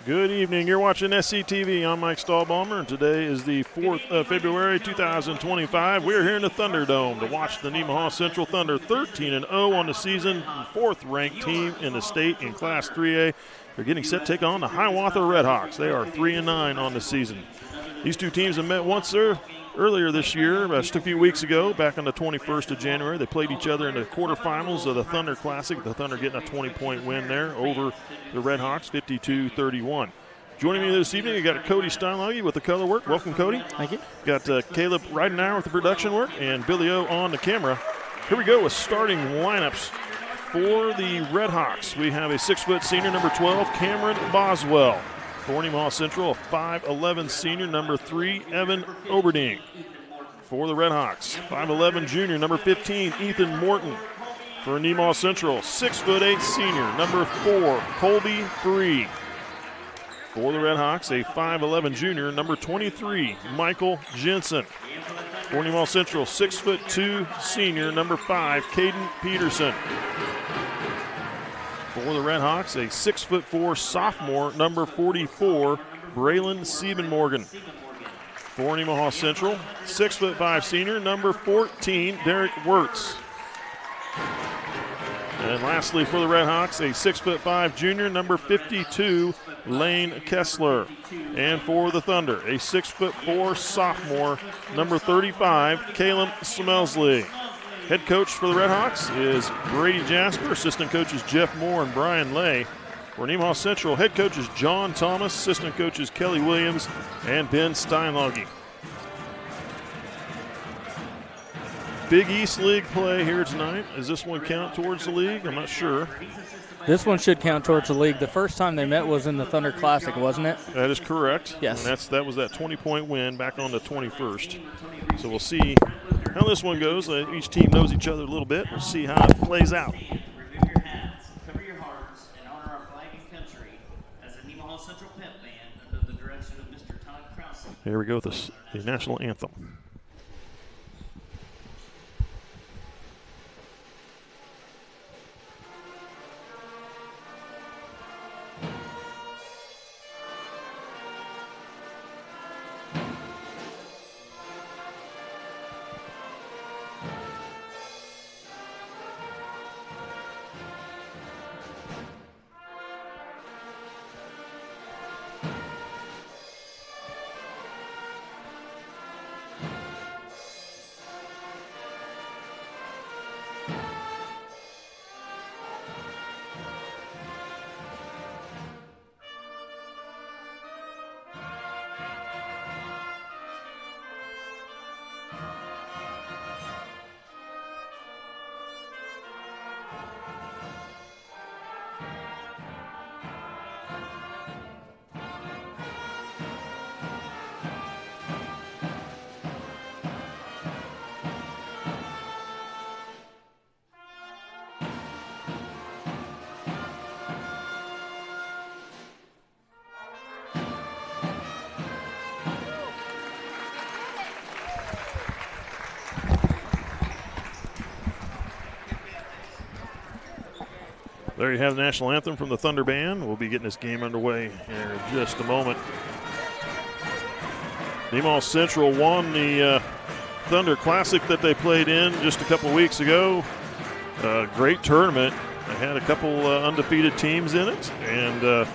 Good evening. You're watching SCTV. I'm Mike Stahlbaumer, and today is the 4th of February, 2025. We're here in the Thunderdome to watch the Nemaha Central Thunder 13-0 on the season, 4th-ranked team in the state in Class 3A. They're getting set to take on the Hiawatha RedHawks. They are 3-9 on the season. These two teams have met once earlier this year, just a few weeks ago, back on the 21st of January. They played each other in the quarterfinals of the Thunder Classic. The Thunder getting a 20-point win there over the RedHawks, 52-31. Joining me this evening, you got Cody Steinlage with the color work. Welcome, Cody. Thank you. Got Caleb Ridenauer with the production work and Billy O on the camera. Here we go with starting lineups for the RedHawks. We have a 6-foot senior, number 12, Cameron Boswell. For Nemaha Central, a 5'11 senior, number 3, Evan Oberding. For the RedHawks, 5'11 junior, number 15, Ethan Morton. For Nemaha Central, 6'8 senior, number 4, Colby Free. For the RedHawks, a 5'11 junior, number 23, Michael Jensen. For Nemaha Central, 6'2 senior, number 5, Caden Peterson. For the RedHawks, a 6'4 sophomore, number 44, Braylon Siebenmorgan. For Nemaha Central, 6'5 senior, number 14, Derek Wirtz. And lastly for the RedHawks, a 6'5 junior, number 52, Lane Kessler. And for the Thunder, a 6'4 sophomore, number 35, Caleb Smelsley. Head coach for the RedHawks is Brady Jasper. Assistant coaches Jeff Moore and Brian Lay. For Nemaha Central, head coach is John Thomas. Assistant coaches Kelly Williams and Ben Steinlage. Big East League play here tonight. Does this one count towards the league? I'm not sure. This one should count towards the league. The first time they met was in the Thunder Classic, wasn't it? That is correct. Yes. And that was that 20-point win back on the 21st. So we'll see how this one goes. Each team knows each other a little bit. We'll see how it plays out. Remove your hats, cover your hearts, and honor our flag and country as the Nemaha Central Pep Band under the direction of Mr. Todd Krause. Here we go with the national anthem. There you have the national anthem from the Thunder Band. We'll be getting this game underway here in just a moment. Nemaha Central won the Thunder Classic that they played in just a couple weeks ago. Great tournament. They had a couple undefeated teams in it, and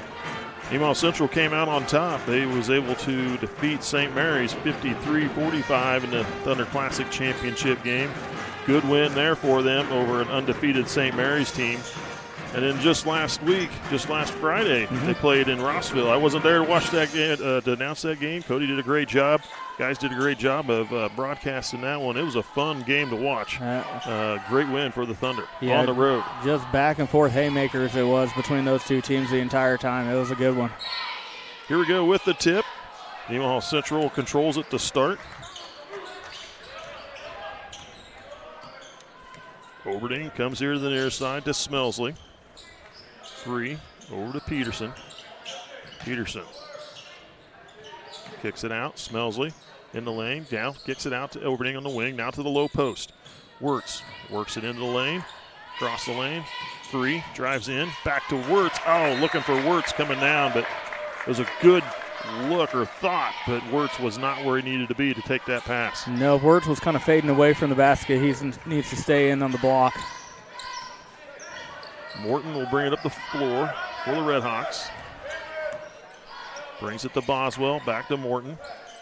Nemaha Central came out on top. They was able to defeat St. Mary's 53-45 in the Thunder Classic championship game. Good win there for them over an undefeated St. Mary's team. And then just last Friday, they played in Rossville. I wasn't there to watch that game, to announce that game. Cody did a great job. Guys did a great job of broadcasting that one. It was a fun game to watch. Great win for the Thunder on the road. Just back and forth haymakers it was between those two teams the entire time. It was a good one. Here we go with the tip. Nemaha Central controls it to start. Oberding comes here to the near side to Smelsley. Free over to Peterson. Peterson kicks it out. Smelsley in the lane. Down, kicks it out to Oberding on the wing. Now to the low post. Wirtz works it into the lane. Across the lane. Free drives in. Back to Wirtz. Oh, looking for Wirtz coming down, but It was a good look or thought, but Wirtz was not where he needed to be to take that pass. No, Wirtz was kind of fading away from the basket. He needs to stay in on the block. Morton will bring it up the floor for the RedHawks. Brings it to Boswell, back to Morton.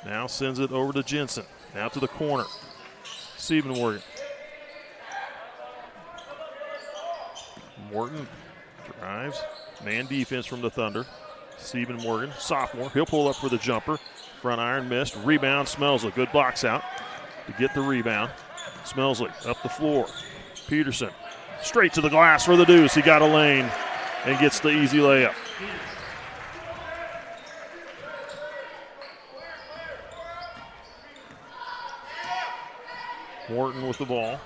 Now sends it over to Jensen. Now to the corner. Siebenmorgen. Morton drives. Man defense from the Thunder. Siebenmorgen, sophomore. He'll pull up for the jumper. Front iron missed. Rebound, Smelsley. Good box out to get the rebound. Smelsley up the floor. Peterson straight to the glass for the deuce. He got a lane and gets the easy layup. Morton with the ball.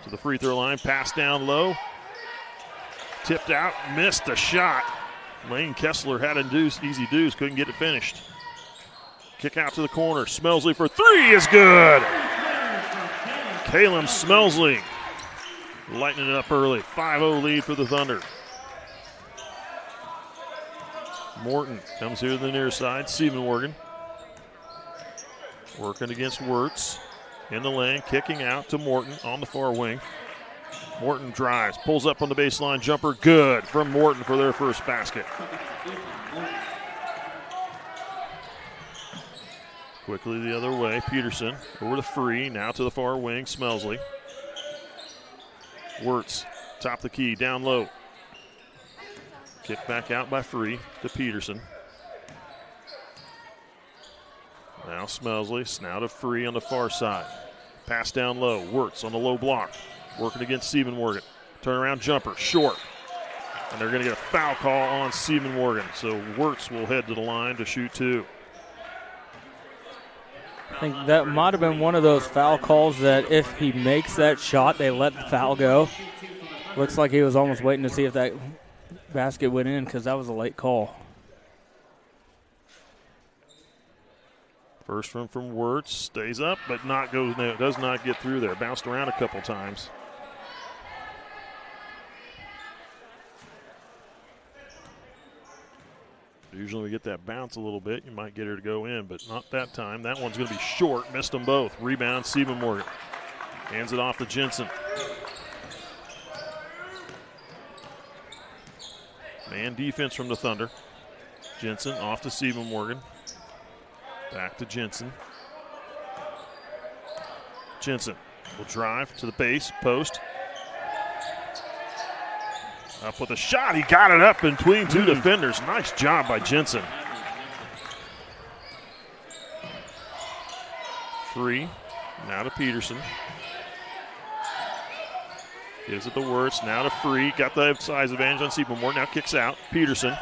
To the free throw line. Pass down low. Tipped out. Missed the shot. Lane Kessler had a deuce, easy deuce. Couldn't get it finished. Kick out to the corner. Smelsley for three is good. Caleb Smelsley lightening it up early. 5-0 lead for the Thunder. Morton comes here to the near side. Siebenmorgen working against Wirtz. In the lane, kicking out to Morton on the far wing. Morton drives, pulls up on the baseline, jumper good from Morton for their first basket. Quickly the other way, Peterson over to Free, now to the far wing, Smelsley. Wirtz, top the key, down low. Kick back out by Free to Peterson. Now Smelsley, now to Free on the far side. Pass down low, Wirtz on the low block. Working against Siebenmorgen. Turnaround jumper, short. And they're going to get a foul call on Siebenmorgen. So Wirtz will head to the line to shoot two. I think that might have been one of those foul calls that if he makes that shot, they let the foul go. Looks like he was almost waiting to see if that basket went in because that was a late call. First one from Wirtz, stays up, but does not get through there. Bounced around a couple times. Usually we get that bounce a little bit. You might get her to go in, but not that time. That one's going to be short. Missed them both. Rebound, Siebenmorgen. Hands it off to Jensen. Man defense from the Thunder. Jensen off to Siebenmorgen. Back to Jensen. Jensen will drive to the base, post. Up with a shot. He got it up in between two defenders. Nice job by Jensen. Free. Now to Peterson. Gives it to Wirtz. Now to Free. Got the size advantage on Siebenmorgen. Now kicks out. Peterson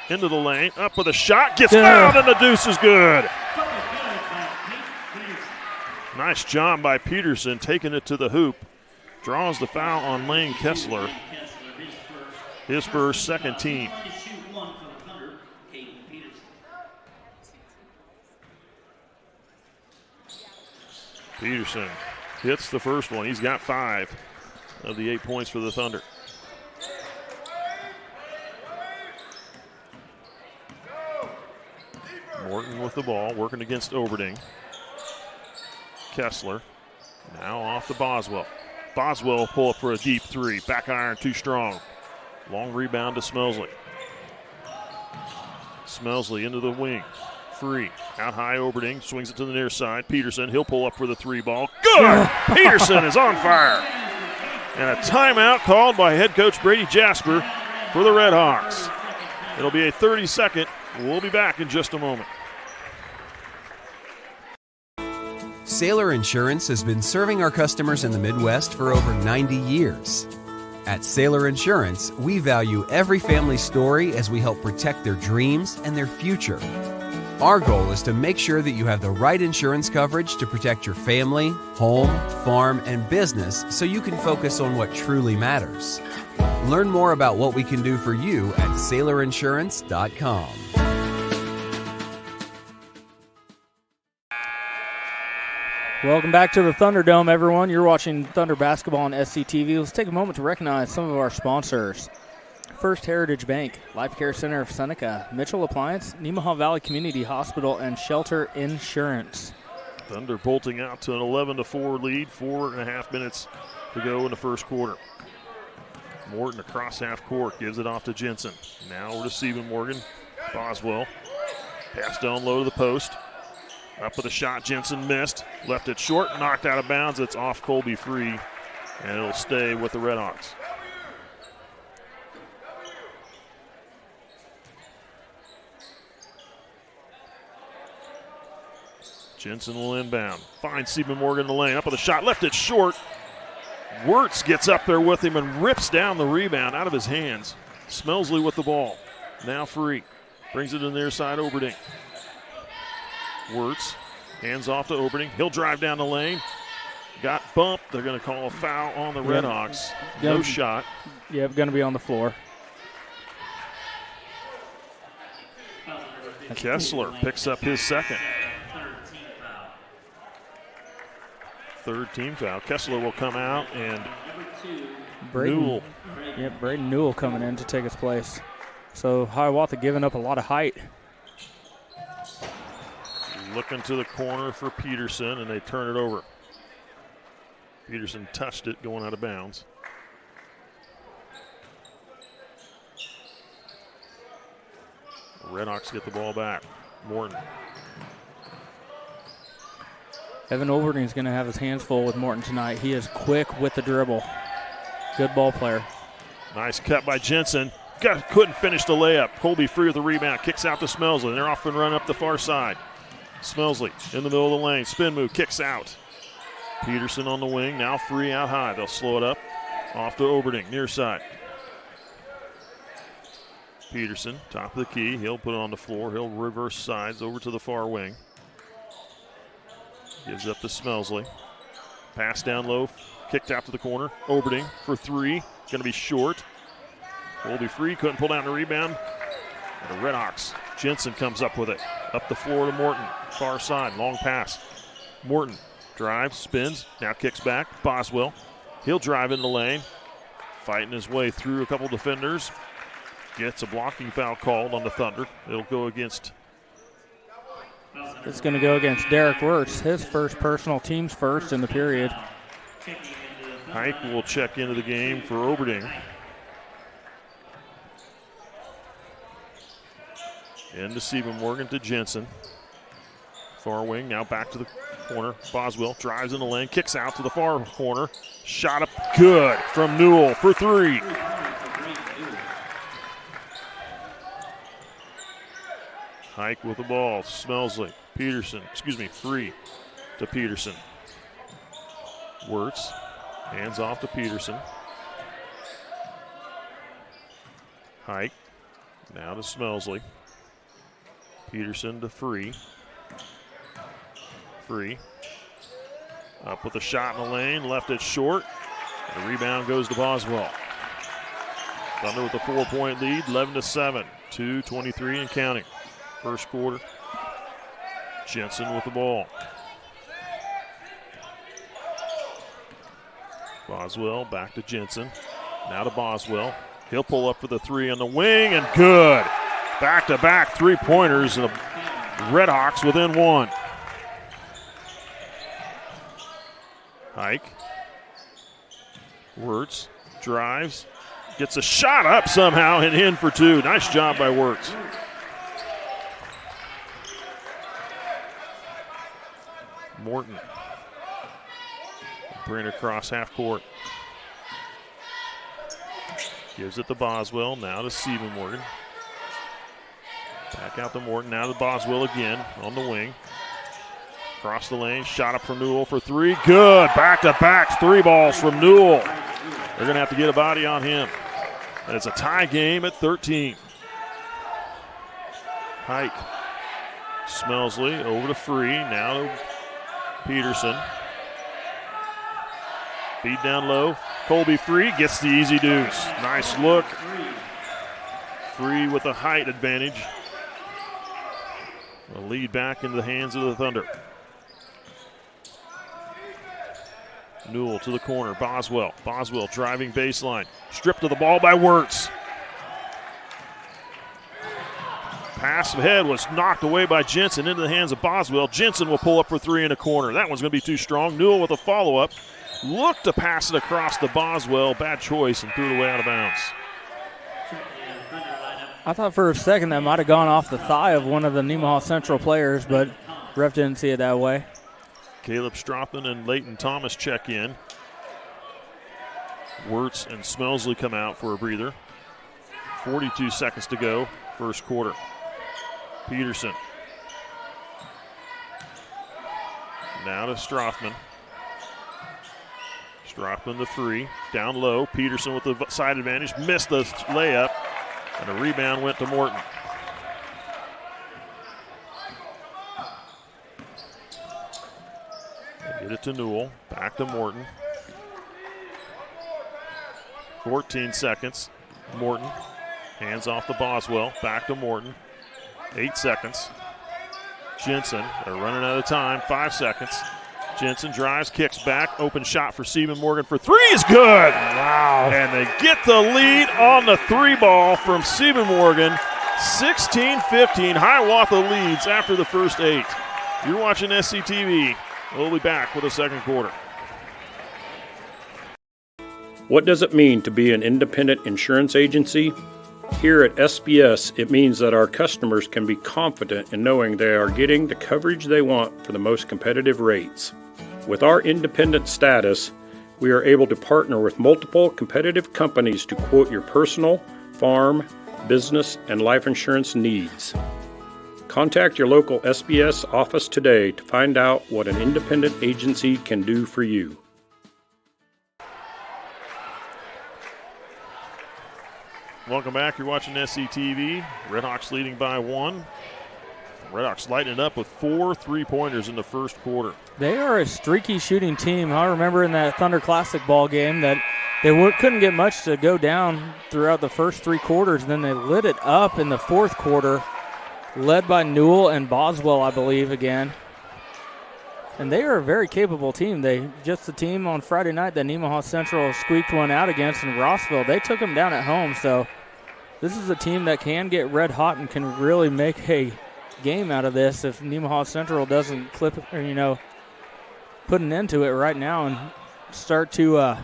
into the lane. Up with a shot. Gets fouled, and the deuce is good. Nice job by Peterson taking it to the hoop. Draws the foul on Lane Kessler. His first, second team. Peterson hits the first one. He's got 5 of the 8 points for the Thunder. Morton with the ball, working against Oberding. Kessler now off to Boswell. Boswell will pull up for a deep three. Back iron too strong. Long rebound to Smelsley. Smelsley into the wing. Free. Out high, Oberding swings it to the near side. Peterson, he'll pull up for the three ball. Good! Peterson is on fire. And a timeout called by head coach Brady Jasper for the RedHawks. It'll be a 30-second. We'll be back in just a moment. Sailor Insurance has been serving our customers in the Midwest for over 90 years. At Sailor Insurance, we value every family story as we help protect their dreams and their future. Our goal is to make sure that you have the right insurance coverage to protect your family, home, farm, and business so you can focus on what truly matters. Learn more about what we can do for you at SailorInsurance.com. Welcome back to the Thunderdome, everyone. You're watching Thunder basketball on SCTV. Let's take a moment to recognize some of our sponsors. First Heritage Bank, Life Care Center of Seneca, Mitchell Appliance, Nemaha Valley Community Hospital, and Shelter Insurance. Thunder bolting out to an 11-4 lead, 4.5 minutes to go in the first quarter. Morton across half court, gives it off to Jensen. Now receiving Morgan. Boswell. Pass down low to the post. Up with a shot, Jensen missed. Left it short, knocked out of bounds. It's off Colby Free, and it'll stay with the RedHawks. Jensen will inbound. Finds Stephen Morgan in the lane. Up with a shot, left it short. Wirtz gets up there with him and rips down the rebound out of his hands. Smelsley with the ball. Now Free. Brings it in the near side, Oberding. Wirtz, hands off to Oberding. He'll drive down the lane. Got bumped. They're going to call a foul on the RedHawks. No shot. Yep, going to be on the floor. Kessler picks up his second. Third team foul. Kessler will come out, and Newell. Yep, Braden Newell coming in to take his place. So Hiawatha giving up a lot of height. Looking to the corner for Peterson, and they turn it over. Peterson touched it going out of bounds. The RedHawks get the ball back. Morton. Evan Oberding's going to have his hands full with Morton tonight. He is quick with the dribble. Good ball player. Nice cut by Jensen. Couldn't finish the layup. Colby Free with the rebound. Kicks out to Smelsley. They're off and run up the far side. Smelsley in the middle of the lane. Spin move. Kicks out. Peterson on the wing. Now Free out high. They'll slow it up. Off to Oberding. Near side. Peterson, top of the key. He'll put it on the floor. He'll reverse sides over to the far wing. Gives up to Smelsley. Pass down low. Kicked out to the corner. Oberding for three. Going to be short. Colby Free couldn't pull down the rebound. And the RedHawks. Jensen comes up with it. Up the floor to Morton. Far side. Long pass. Morton drives, spins. Now kicks back. Boswell. He'll drive in the lane. Fighting his way through a couple defenders. Gets a blocking foul called on the Thunder. It'll go against. It's going to go against Derek Wirtz. His first personal, team's first in the period. Hike will check into the game for Oberding. Into Stephen Morgan to Jensen. Far wing, now back to the corner. Boswell drives in the lane, kicks out to the far corner. Shot up good from Newell for three. Hike with the ball. Smelsley. Free to Peterson. Wirtz. Hands off to Peterson. Hike. Now to Smelsley. Peterson to Free. Free. Up with a shot in the lane. Left it short. The rebound goes to Boswell. Thunder with a 4-point lead. 11-7. 2:23 and counting. First quarter. Jensen with the ball. Boswell back to Jensen. Now to Boswell. He'll pull up for the three on the wing, and good. Back-to-back three-pointers, and the RedHawks within one. Hike. Wirtz drives. Gets a shot up somehow and in for two. Nice job by Wirtz. Morton. Bring it across half court. Gives it to Boswell. Now to Stephen Morgan. Back out to Morton. Now to Boswell again on the wing. Across the lane. Shot up from Newell for three. Good. Back-to-back three balls from Newell. They're going to have to get a body on him. And it's a tie game at 13. Hike. Smelsley over to Free. Now to Peterson. Feed down low. Colby Free gets the easy deuce. Nice look. Free with a height advantage. A lead back into the hands of the Thunder. Newell to the corner. Boswell. Boswell driving baseline. Stripped of the ball by Wirtz. Pass ahead was knocked away by Jensen into the hands of Boswell. Jensen will pull up for three in the corner. That one's going to be too strong. Newell with a follow-up. Looked to pass it across to Boswell. Bad choice and threw it away out of bounds. I thought for a second that might have gone off the thigh of one of the Nemaha Central players, but ref didn't see it that way. Caleb Strothman and Leighton Thomas check in. Wirtz and Smelsley come out for a breather. 42 seconds to go, first quarter. Peterson. Now to Strothman. Strothman the free. Down low. Peterson with the side advantage. Missed the layup. And a rebound went to Morton. They get it to Newell. Back to Morton. 14 seconds. Morton. Hands off to Boswell. Back to Morton. 8 seconds. Jensen. They're running out of time. 5 seconds. Jensen drives, kicks back. Open shot for Stephen Morgan for three is good. Wow. And they get the lead on the three ball from Stephen Morgan. 16-15. Hiawatha leads after the first 8. You're watching SCTV. We'll be back with the second quarter. What does it mean to be an independent insurance agency? Here at SBS, it means that our customers can be confident in knowing they are getting the coverage they want for the most competitive rates. With our independent status, we are able to partner with multiple competitive companies to quote your personal, farm, business, and life insurance needs. Contact your local SBS office today to find out what an independent agency can do for you. Welcome back. You're watching SCTV. RedHawks leading by 1. RedHawks lighting it up with 4 3-pointers in the first quarter. They are a streaky shooting team. I remember in that Thunder Classic ball game that they couldn't get much to go down throughout the first 3 quarters. And then they lit it up in the fourth quarter, led by Newell and Boswell, I believe, again. And they are a very capable team. Just the team on Friday night that Nemaha Central squeaked one out against in Rossville. They took them down at home. So this is a team that can get red hot and can really make a game out of this if Nemaha Central doesn't clip or, put an end to it right now and start to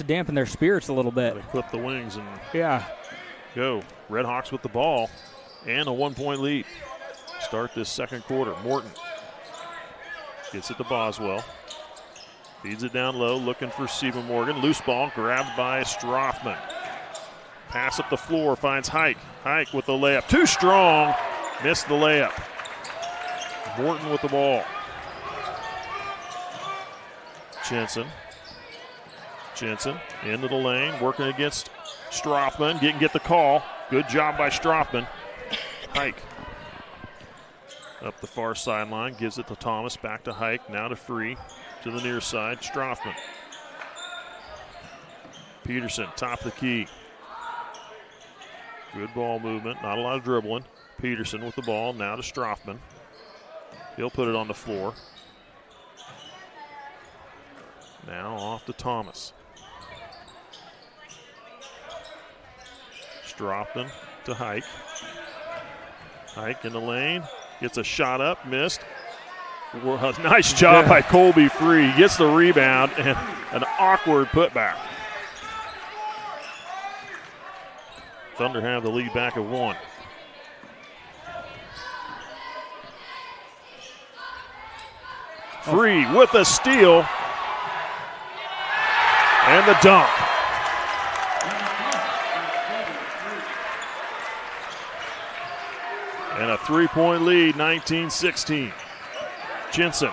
dampen their spirits a little bit. They clip the wings and go. RedHawks with the ball and a 1-point lead. Start this second quarter. Morton gets it to Boswell. Feeds it down low, looking for Stephen Morgan. Loose ball grabbed by Strothman. Pass up the floor, finds Hike. Hike with the layup. Too strong. Missed the layup. Morton with the ball. Jensen into the lane, working against Strothman. Didn't get the call. Good job by Strothman. Hike up the far sideline, gives it to Thomas, back to Hike, now to Free, to the near side, Strothman. Peterson, top of the key. Good ball movement, not a lot of dribbling. Peterson with the ball, now to Strothman. He'll put it on the floor. Now off to Thomas. Strothman to Hike. Hike in the lane. Gets a shot up, missed. Nice job by Colby Free. Gets the rebound and an awkward putback. Thunder have the lead back at 1. Free with a steal and the dunk. And a 3-point lead, 19-16. Jensen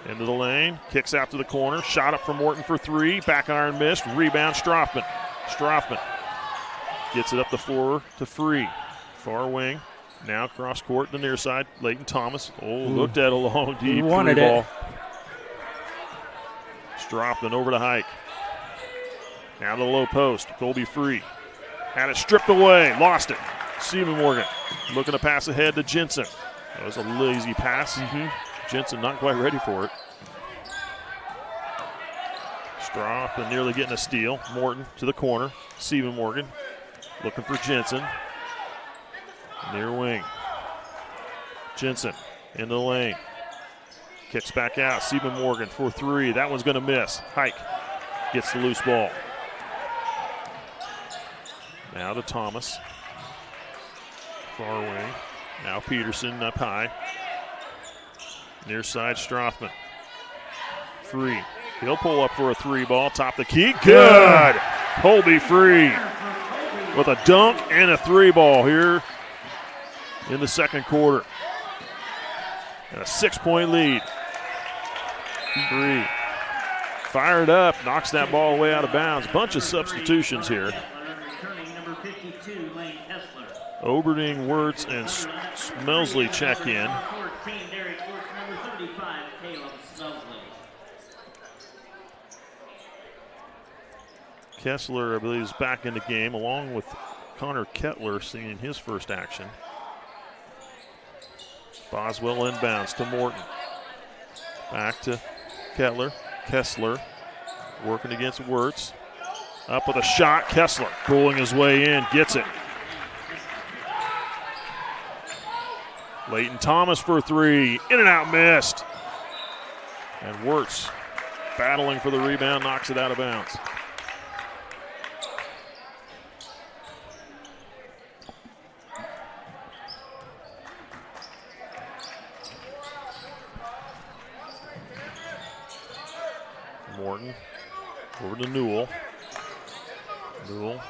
into the lane, kicks out to the corner, shot up from Morton for 3, back iron missed, rebound Strothman. Strothman gets it up the floor to Free. Far wing, now cross court to the near side, Leighton Thomas. Looked at a long, deep wanted three ball. it. Strothman over to Hike. Now to the low post, Colby Free. Had it stripped away, lost it. Stephen Morgan looking to pass ahead to Jensen. That was a lazy pass. Jensen not quite ready for it. Drop and nearly getting a steal. Morton to the corner. Stephen Morgan looking for Jensen. Near wing. Jensen in the lane. Kicks back out. Stephen Morgan for three. That one's going to miss. Hike gets the loose ball. Now to Thomas. Far wing. Now Peterson up high. Near side Strothman. Free. He'll pull up for a three ball. Top the key. Good. Colby Free with a dunk and a three ball here in the second quarter. And a 6-point lead. Free. Fired up. Knocks that ball away out of bounds. Bunch of substitutions here. Oberding, Wirtz, and Smelsley check in. Kessler, I believe, is back in the game, along with Connor Kettler seeing his first action. Boswell inbounds to Morton. Back to Kettler. Kessler working against Wirtz. Up with a shot. Kessler pulling his way in. Gets it. Leighton Thomas for three. In and out, missed. And Wirtz battling for the rebound, knocks it out of bounds. Morton over to Newell. Newell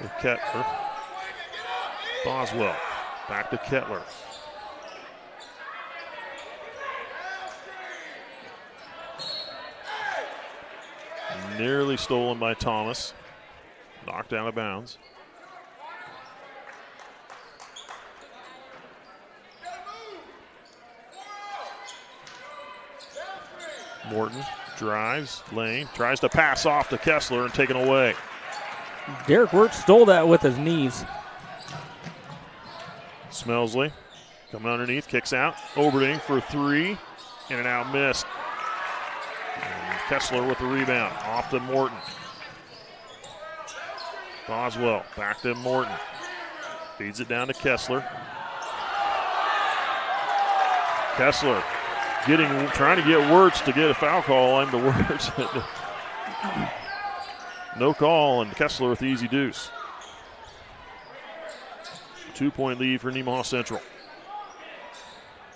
with Kettler. Boswell back to Kettler. Nearly stolen by Thomas. Knocked out of bounds. Morton drives, lane, tries to pass off to Kessler and taken away. Derek Wirtz stole that with his knees. Smelsley coming underneath, kicks out. Oberding for three. In and out, missed. And Kessler with the rebound. Off to Morton. Boswell back to Morton. Feeds it down to Kessler. Kessler trying to get Wirtz to get a foul call on the Wirtz. No call, and Kessler with the easy deuce. 2-point lead for Nemaha Central.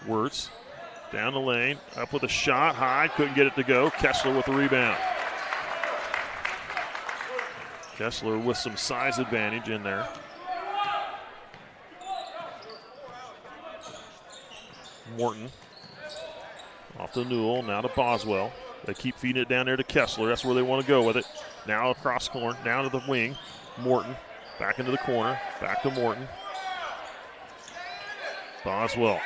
Wirtz down the lane, up with a shot, high, couldn't get it to go. Kessler with the rebound. Kessler with some size advantage in there. Morton off to Newell, now to Boswell. They keep feeding it down there to Kessler. That's where they want to go with it. Now across the corner, down to the wing. Morton back into the corner, back to Morton. Boswell.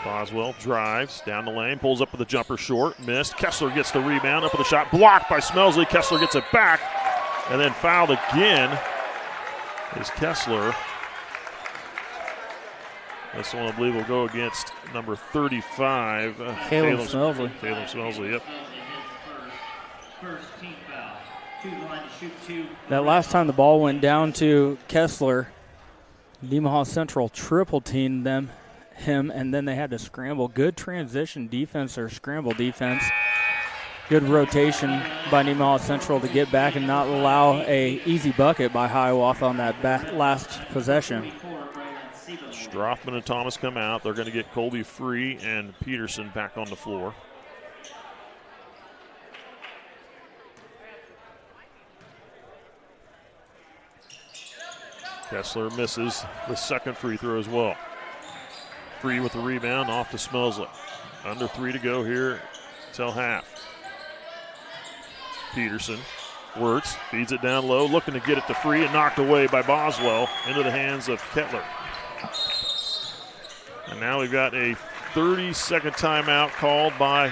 Boswell drives down the lane, pulls up with a jumper short, missed. Kessler gets the rebound, up with a shot, blocked by Smelsley. Kessler gets it back, and then fouled again is Kessler. This one, I believe, will go against number 35. Caleb Smelsley. Caleb Smelsley, yep. That last time the ball went down to Kessler, Nemaha Central triple teamed him, and then they had to scramble. Good transition defense or scramble defense. Good rotation by Nemaha Central to get back and not allow a easy bucket by Hiawatha on that last possession. Strothman and Thomas come out. They're going to get Colby Free and Peterson back on the floor. Kessler misses the second free throw as well. Free with the rebound off to Smelsley. Under 3 to go here till half. Peterson, Wirtz, feeds it down low, looking to get it to Free and knocked away by Boswell into the hands of Kettler. And now we've got a 30-second timeout called by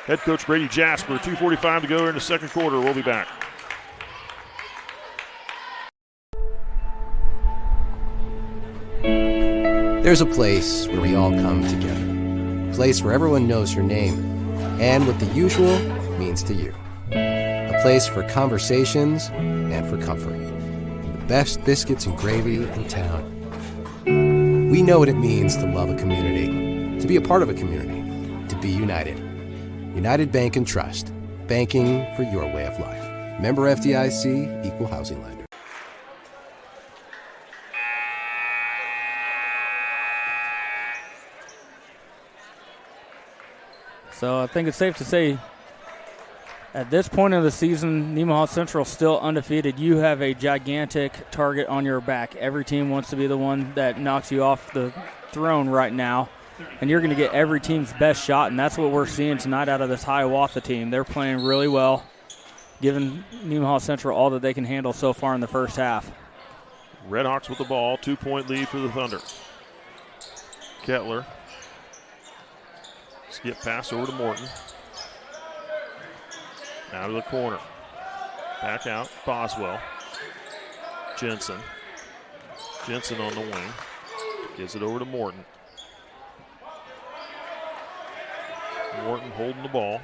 head coach Brady Jasper. 2:45 to go in the second quarter. We'll be back. There's a place where we all come together. A place where everyone knows your name. And with the usual means to you. A place for conversations and for comfort. The best biscuits and gravy in town. We know what it means to love a community, to be a part of a community, to be united. United Bank and Trust. Banking for your way of life. Member FDIC, Equal Housing Lender. So I think it's safe to say at this point of the season, Nemaha Central still undefeated. You have a gigantic target on your back. Every team wants to be the one that knocks you off the throne right now, and you're going to get every team's best shot, and that's what we're seeing tonight out of this Hiawatha team. They're playing really well, giving Nemaha Central all that they can handle so far in the first half. RedHawks with the ball, 2-point lead for the Thunder. Kettler. Skip pass over to Morton. Out of the corner. Back out, Boswell. Jensen. Jensen on the wing. Gives it over to Morton. Morton holding the ball.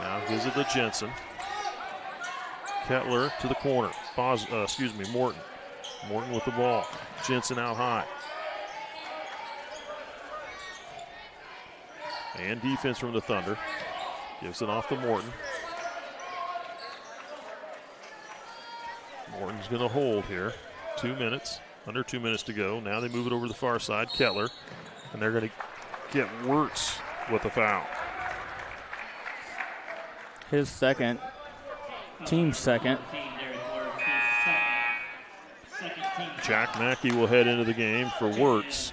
Now gives it to Jensen. Kettler to the corner. Morton. Morton with the ball. Jensen out high. And defense from the Thunder. Gives it off to Morton. Morton's going to hold here. 2 minutes. Under 2 minutes to go. Now they move it over to the far side. Kettler. And they're going to get Wirtz with a foul. His second. Team's second. Jack Mackey will head into the game for Wirtz.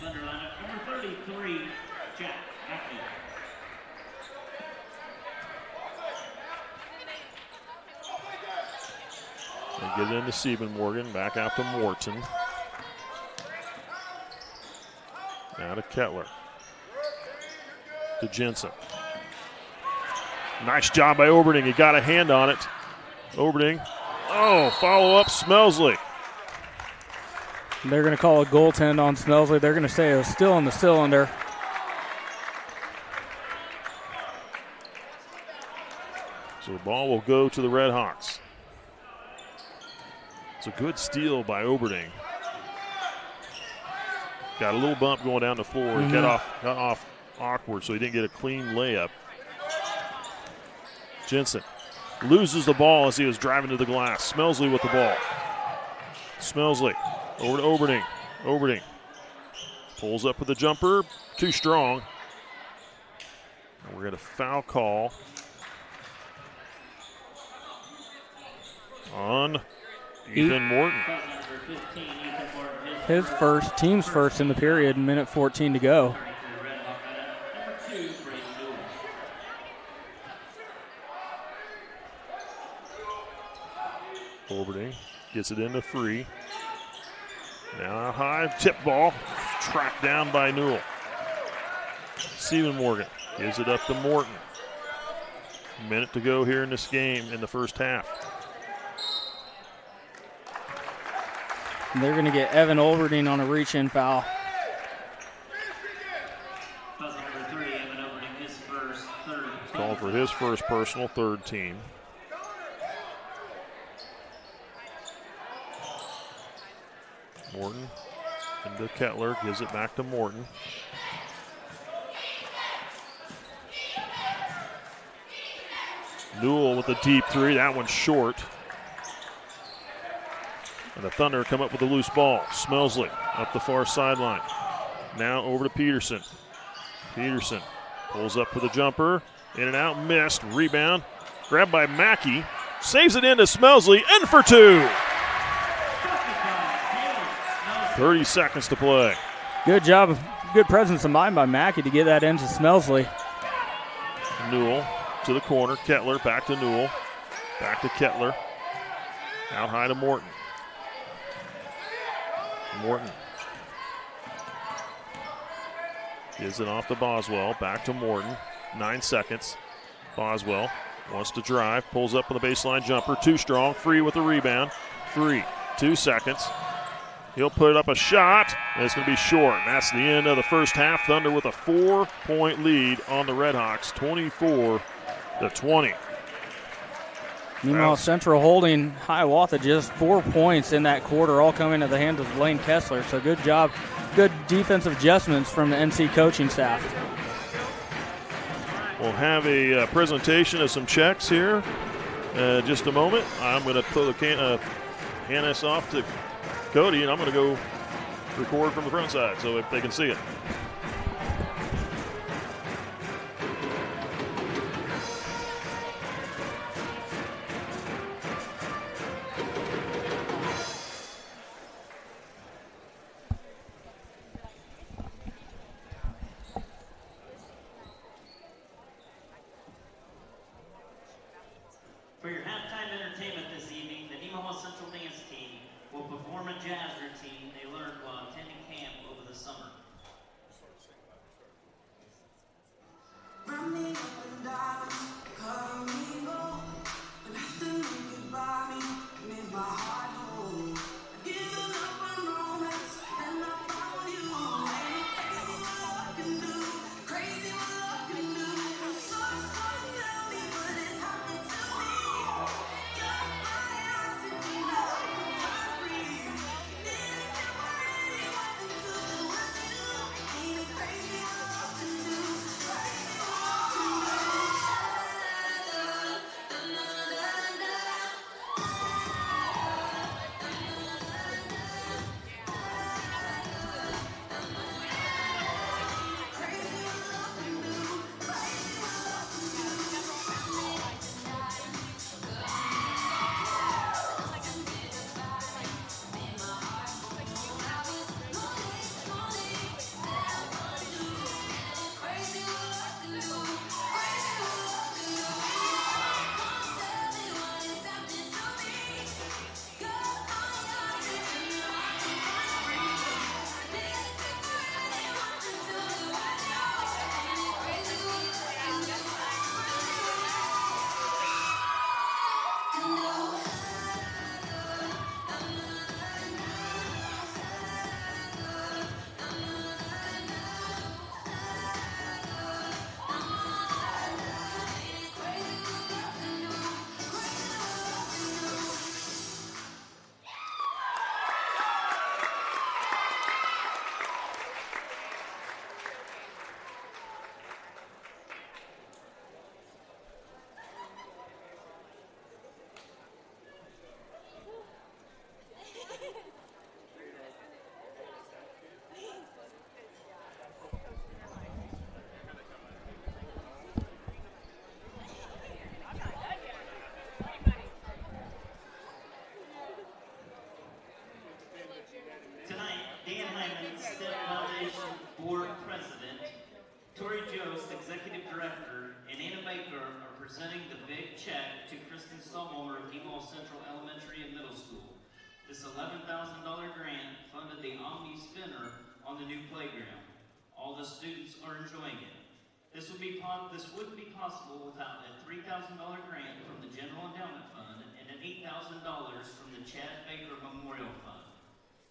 They get it into Siebenmorgan, back out to Morton. Now to Kettler. To Jensen. Nice job by Oberding. He got a hand on it. Oberding. Oh, follow up Smelsley. They're going to call a goaltend on Smelsley. They're going to say it was still in the cylinder. So the ball will go to the RedHawks. It's a good steal by Oberding. Got a little bump going down the floor. He got off awkward, so he didn't get a clean layup. Jensen loses the ball as he was driving to the glass. Smelsley with the ball. Smelsley over to Oberding. Oberding pulls up with the jumper. Too strong. And we're going to foul call on Ethan Morton. His first, team's first in the period, minute 14 to go. Oberding gets it into free. Now out high, tip ball, tracked down by Newell. Siebenmorgan gives it up to Morton. Minute to go here in this game in the first half. And they're going to get Evan Oberding on a reach-in foul. Called for his first personal, third team. Morton into Kettler, gives it back to Morton. Newell with a deep three, that one's short. And the Thunder come up with a loose ball. Smelsley up the far sideline. Now over to Peterson. Peterson pulls up for the jumper. In and out, missed. Rebound. Grabbed by Mackey. Saves it into Smelsley. In for two. 30 seconds to play. Good job. Good presence of mind by Mackey to get that into Smelsley. Newell to the corner. Kettler back to Newell. Back to Kettler. Out high to Morton. Morton gives it off to Boswell. Back to Morton. 9 seconds. Boswell wants to drive. Pulls up on the baseline jumper. Too strong. Free with the rebound. 2 seconds. He'll put up a shot, and it's going to be short. And that's the end of the first half. Thunder with a 4-point lead on the RedHawks, 24-20. Nemaha Central holding Hiawatha just 4 points in that quarter, all coming at the hands of Lane Kessler. So good job, good defensive adjustments from the NC coaching staff. We'll have a presentation of some checks here in just a moment. I'm going to throw the hand this off to Cody, and I'm going to go record from the front side so if they can see it. For your halftime entertainment this evening, the Nemaha Central Dance Team will perform a jazz routine they learned while attending camp over the summer. Run me up and down, cover me more, but nothing you can buy me, made my heart whole. I give up on romance, then I found you. Ain't it crazy what love can do? Crazy what love can do. I'm sorry, can't tell me, but it's happened to me. Got my eyes and you know I can breathe. Didn't care for anyone until it was you. Ain't it crazy what love can do? Crazy what love can do. Tonight, Dan Hyman, STEM Foundation Board President, Tori Jost, Executive Director, and Anna Baker are presenting the big check to Kristen Stallmomer of Nemaha Central Elementary and Middle School. This $11,000 grant funded the Omni Spinner on the new playground. All the students are enjoying it. This wouldn't be possible without a $3,000 grant from the General Endowment Fund and an $8,000 from the Chad Baker Memorial Fund.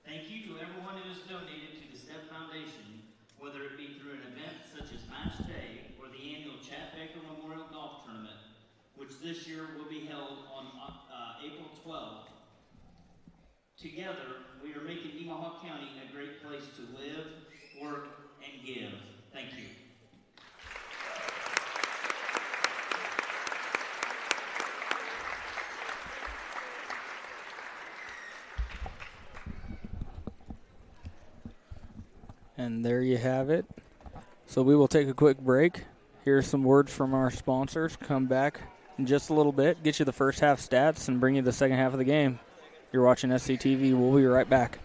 Thank you to everyone who has donated to the STEP Foundation, whether it be through an event such as Match Day or the annual Chad Baker Memorial Golf Tournament, which this year will be held on April 12th. Together, we are making Nemaha County a great place to live, work, and give. Thank you. And there you have it. So we will take a quick break. Here's some words from our sponsors. Come back in just a little bit, get you the first half stats, and bring you the second half of the game. You're watching SCTV. We'll be right back.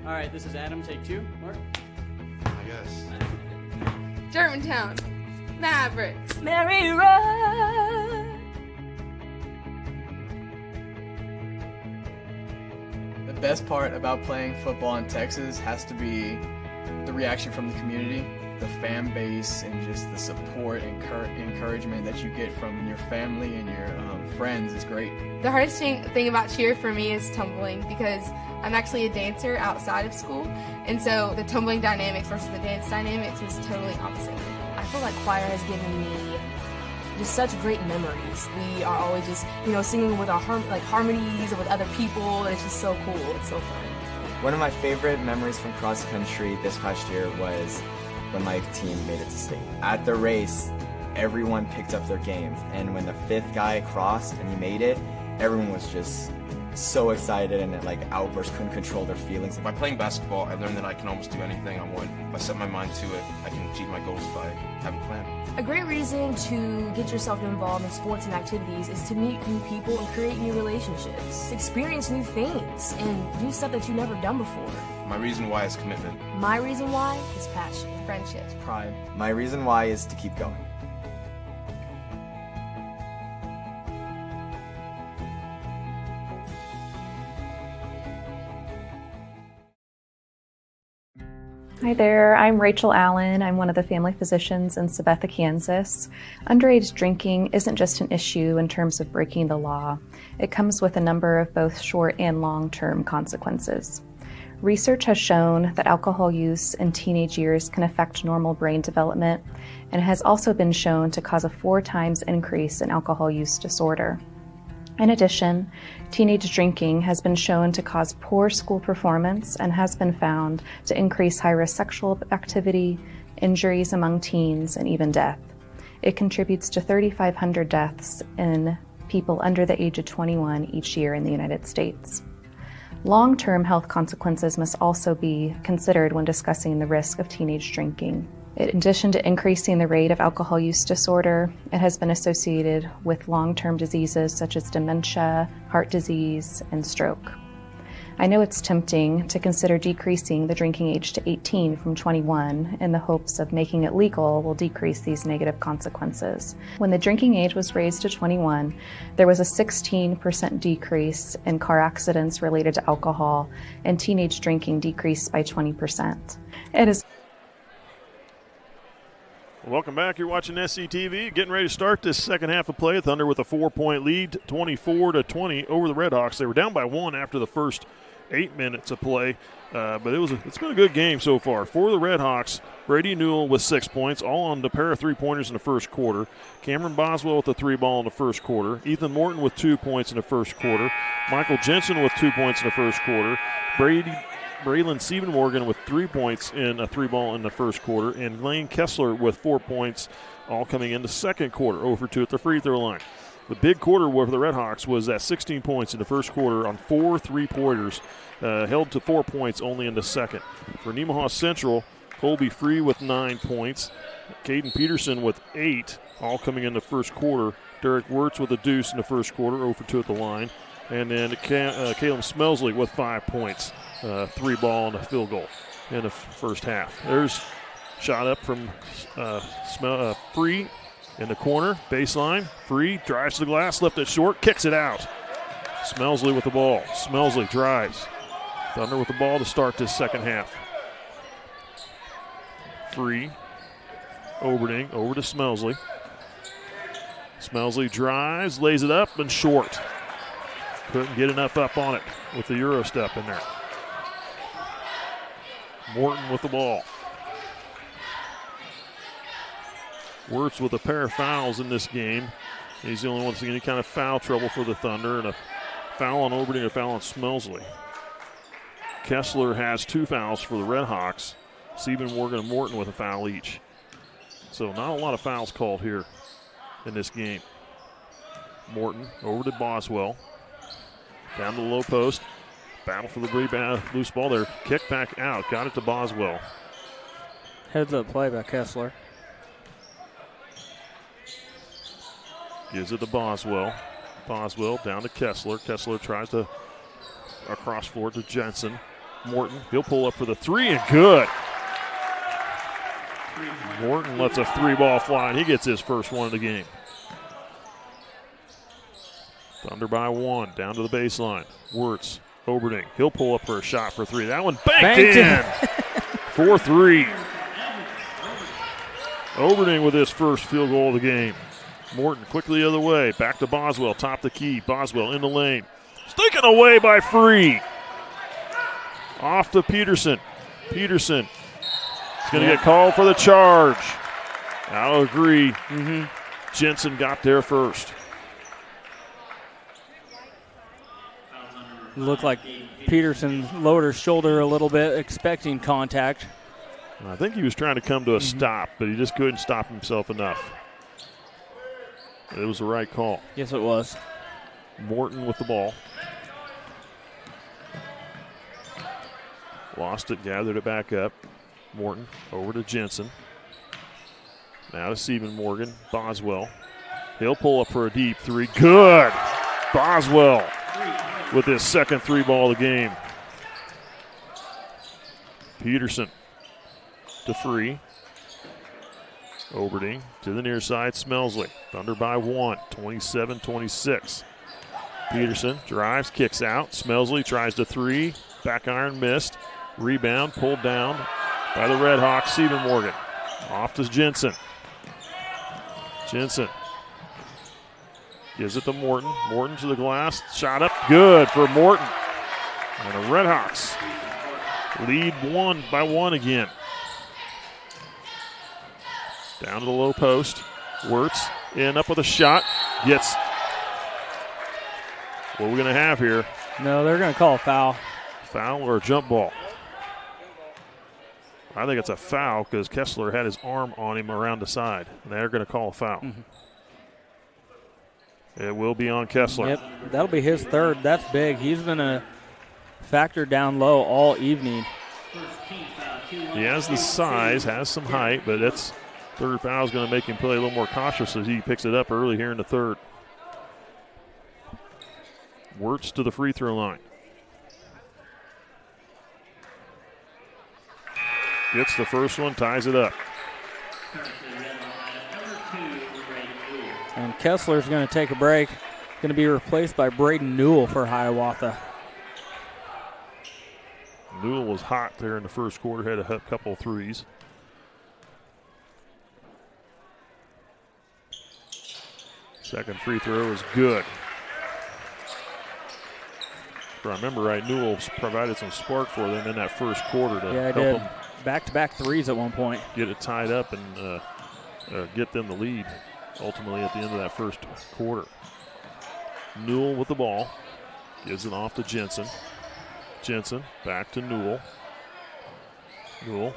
All right, this is Adam. Take 2. Mark. I guess. Germantown, Mavericks, Mary Road. The best part about playing football in Texas has to be the reaction from the community, the fan base, and just the support and encouragement that you get from your family and your friends is great. The hardest thing about cheer for me is tumbling, because I'm actually a dancer outside of school, and so the tumbling dynamics versus the dance dynamics is totally opposite. I feel like choir has given me just such great memories. We are always just, singing with our harmonies or with other people. It's just so cool. It's so fun. One of my favorite memories from cross country this past year was when my team made it to state. At the race, everyone picked up their game, and when the 5th guy crossed and he made it, everyone was just so excited and outbursts, couldn't control their feelings. By playing basketball, I learned that I can almost do anything I want. If I set my mind to it, I can achieve my goals if I have a plan. A great reason to get yourself involved in sports and activities is to meet new people and create new relationships, experience new things, and do stuff that you've never done before. My reason why is commitment. My reason why is passion, Friendships, pride. My reason why is to keep going. Hi there, I'm Rachel Allen. I'm one of the family physicians in Sabetha, Kansas. Underage drinking isn't just an issue in terms of breaking the law. It comes with a number of both short and long-term consequences. Research has shown that alcohol use in teenage years can affect normal brain development, and it has also been shown to cause a 4 times increase in alcohol use disorder. In addition, teenage drinking has been shown to cause poor school performance and has been found to increase high-risk sexual activity, injuries among teens, and even death. It contributes to 3,500 deaths in people under the age of 21 each year in the United States. Long-term health consequences must also be considered when discussing the risk of teenage drinking. In addition to increasing the rate of alcohol use disorder, it has been associated with long-term diseases such as dementia, heart disease, and stroke. I know it's tempting to consider decreasing the drinking age to 18 from 21 in the hopes of making it legal will decrease these negative consequences. When the drinking age was raised to 21, there was a 16% decrease in car accidents related to alcohol, and teenage drinking decreased by 20%. It is Welcome back. You're watching SCTV. Getting ready to start this second half of play. Thunder with a 4-point lead, 24-20 over the RedHawks. They were down by 1 after the first 8 minutes of play, but it's been a good game so far. For the RedHawks, Brady Newell with 6 points, all on the pair of 3-pointers in the first quarter. Cameron Boswell with a 3-ball in the first quarter. Ethan Morton with 2 points in the first quarter. Michael Jensen with 2 points in the first quarter. Braylon Siebenmorgan with 3 points in a 3-ball in the first quarter, and Lane Kessler with 4 points, all coming in the second quarter, 0 for 2 at the free throw line. The big quarter for the RedHawks was at 16 points in the first quarter on 4 3-pointers, held to 4 points only in the second. For Nemaha Central, Colby Free with 9 points, Caden Peterson with 8, all coming in the first quarter. Derek Wirtz with a deuce in the first quarter, 0 for 2 at the line. And then Caleb Smelsley with 5 points, 3-ball and a field goal in the first half. There's shot up from Free in the corner, baseline. Free drives to the glass, left it short, kicks it out. Smelsley with the ball. Smelsley drives. Thunder with the ball to start this second half. Free. Oberding over to Smelsley. Smelsley drives, lays it up, and short. Couldn't get enough up on it with the Euro step in there. Morton with the ball. Wirtz with a pair of fouls in this game. He's the only one seeing any kind of foul trouble for the Thunder, and a foul on Oberding and a foul on Smelsley. Kessler has 2 fouls for the RedHawks. Siebenmorgan and Morton with a foul each. So not a lot of fouls called here in this game. Morton over to Boswell. Down to the low post. Battle for the rebound. Loose ball there. Kick back out. Got it to Boswell. Heads up play by Kessler. Gives it to Boswell. Boswell down to Kessler. Kessler tries to across floor to Jensen. Morton, he'll pull up for the three and good. Morton lets a 3-ball fly, and he gets his first one of the game. Thunder by 1, down to the baseline. Wirtz, Oberding, he'll pull up for a shot for 3. That one banked in. 4-3. Oberding with his first field goal of the game. Morton quickly the other way, back to Boswell, top the key. Boswell in the lane. Taken away by Free. Off to Peterson. Peterson is going to get called for the charge. I'll agree. Jensen got there first. Looked like Peterson lowered his shoulder a little bit, expecting contact. I think he was trying to come to a stop, but he just couldn't stop himself enough. It was the right call. Yes, it was. Morton with the ball. Lost it, gathered it back up. Morton over to Jensen. Now to Stephen Morgan. Boswell. He'll pull up for a deep 3. Good! Boswell with his second 3-ball of the game. Peterson to Free. Oberding to the near side. Smelsley. Thunder by 1, 27-26. Peterson drives, kicks out. Smelsley tries to 3. Back iron missed. Rebound pulled down by the RedHawks. Stephen Morgan. Off to Jensen. Jensen gives it to Morton. Morton to the glass. Shot up. Good for Morton. And the RedHawks lead 1 by 1 again. Down to the low post. Wirtz in up with a shot. Gets. What are we going to have here? No, they're going to call a foul. Foul or a jump ball? I think it's a foul because Kessler had his arm on him around the side. And they're going to call a foul. It will be on Kessler. Yep, that'll be his third. That's big. He's been a factor down low all evening. He has the size, has some height, but that's third foul is going to make him play a little more cautious as he picks it up early here in the third. Wirtz to the free throw line. Gets the first one, ties it up. And Kessler's going to take a break. Going to be replaced by Braden Newell for Hiawatha. Newell was hot there in the first quarter, had a couple of threes. Second free throw is good. If I remember right, Newell provided some spark for them in that first quarter to help them back-to-back threes at one point. Get it tied up and get them the lead ultimately at the end of that first quarter. Newell with the ball. Gives it off to Jensen. Jensen back to Newell. Newell.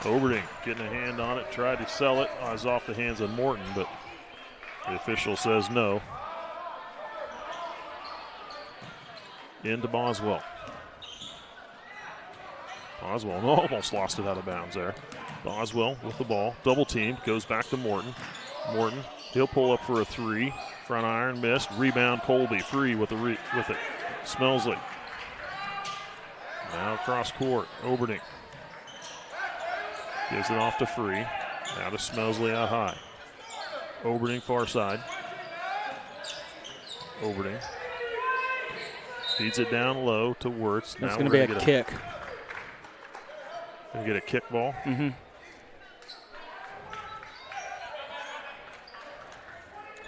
Oberding getting a hand on it. Tried to sell it. I was off the hands of Morton, but the official says no. Into Boswell. Boswell almost lost it out of bounds there. Boswell with the ball. Double team. Goes back to Morton. Morton, he'll pull up for a 3. Front iron missed. Rebound Colby. Free with it. Smelsley. Now across court. Oberding. Gives it off to Free. Now to Smelsley out high. Oberding far side. Oberding. Feeds it down low to Wirtz. It's going to be a kick. Going to get a kick ball.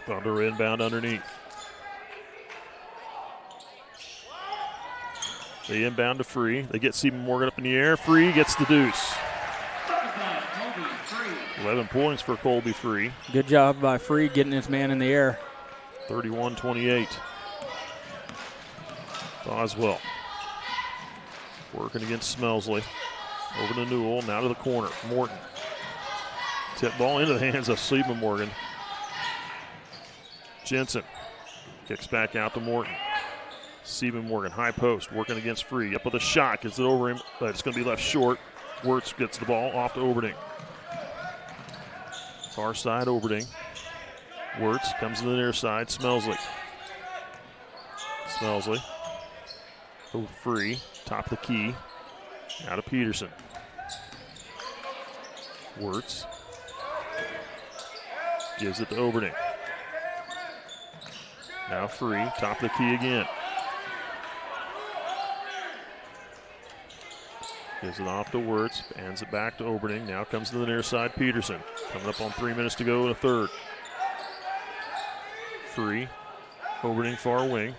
Thunder inbound underneath. They inbound to Free. They get Stephen Morgan up in the air. Free gets the deuce. 11 points for Colby Free. Good job by Free getting his man in the air. 31-28. Boswell working against Smelsley. Over to Newell, now to the corner. Morton. Tip ball into the hands of Stephen Morgan. Jensen kicks back out to Morton. Stephen Morgan, high post, working against Free. Up with a shot, gets it over him, but it's going to be left short. Wirtz gets the ball off to Oberding. Far side, Oberding. Wirtz comes to the near side. Smelsley. Go free, top of the key. Out of Peterson. Wirtz gives it to Oberding. Now free, top of the key again. Gives it off to Wirtz, hands it back to Oberding. Now comes to the near side, Peterson. Coming up on 3 minutes to go in the third. Free, Oberding far wing.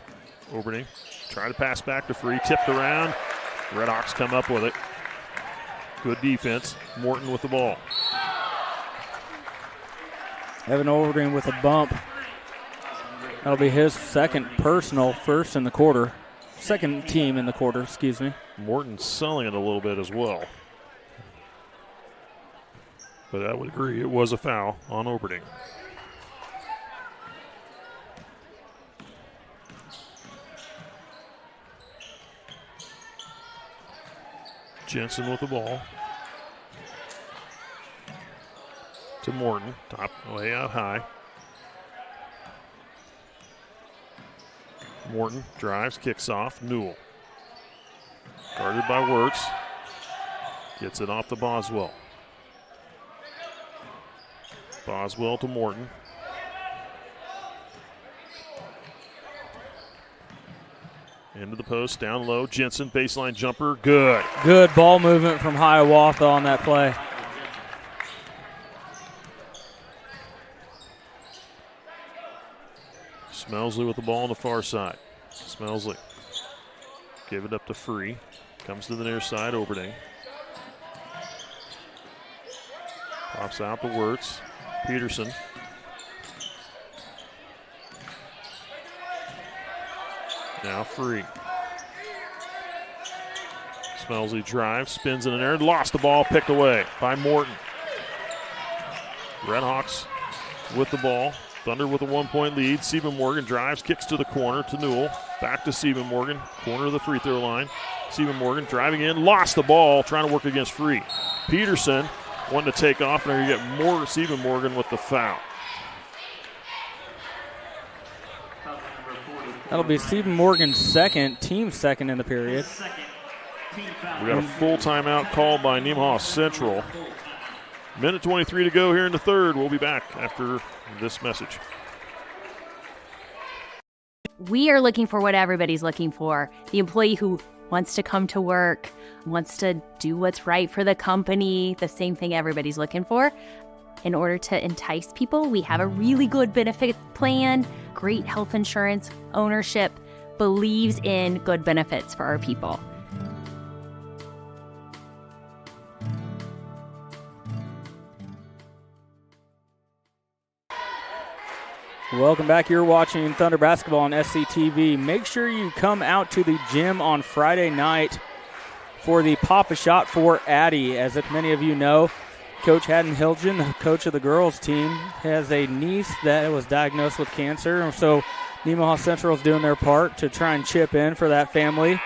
Oberding trying to pass back to Free, tipped around. RedHawks come up with it. Good defense. Morton with the ball. Evan Oberding with a bump. That'll be his second personal, first in the quarter. Second team in the quarter, excuse me. Morton selling it a little bit as well. But I would agree, it was a foul on Oberding. Jensen with the ball. To Morton, top way out high. Morton drives, kicks off, Newell. Guarded by Wirtz. Gets it off to Boswell. Boswell to Morton. Into the post, down low. Jensen, baseline jumper, good. Good ball movement from Hiawatha on that play. Smelsley with the ball on the far side. Smelsley. Give it up to Free. Comes to the near side, Oberding. Pops out to Wirtz. Peterson. Now Free. Smelsley drives, spins in an air, lost the ball, picked away by Morton. RedHawks with the ball. Thunder with a 1-point lead. Stephen Morgan drives, kicks to the corner to Newell. Back to Stephen Morgan, corner of the free throw line. Stephen Morgan driving in, lost the ball, trying to work against Free. Peterson wanting to take off, and they're going to get more Stephen Morgan with the foul. That'll be Stephen Morgan's second, team second in the period. We got a full timeout called by Nemaha Central. Minute 23 to go here in the third. We'll be back after this message. We are looking for what everybody's looking for. The employee who wants to come to work, wants to do what's right for the company, the same thing everybody's looking for. In order to entice people, we have a really good benefit plan, great health insurance, ownership, believes in good benefits for our people. Welcome back. You're watching Thunder Basketball on SCTV. Make sure you come out to the gym on Friday night for the Pop-A-Shot for Addie. As many of you know, Coach Haddon Hilgen, the coach of the girls team, has a niece that was diagnosed with cancer. And so Nemaha Central is doing their part to try and chip in for that family.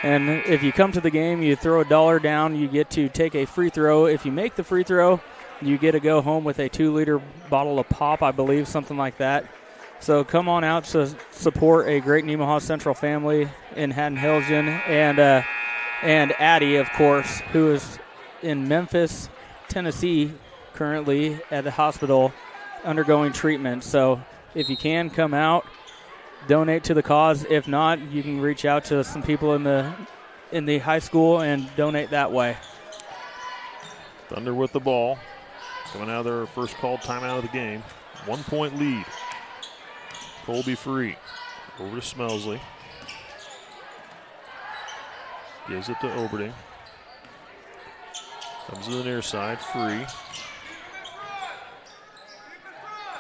And if you come to the game, you throw $1 down, you get to take a free throw. If you make the free throw, you get to go home with a 2-liter bottle of pop, I believe, something like that. So come on out to support a great Nemaha Central family in Haddon Hilgen and Addie, of course, who is in Memphis, Tennessee, currently at the hospital undergoing treatment. So if you can, come out, donate to the cause. If not, you can reach out to some people in the high school and donate that way. Thunder with the ball. Coming out of their first called timeout of the game. 1-point lead. Colby Free. Over to Smelsley. Gives it to Oberding. Comes to the near side. Free.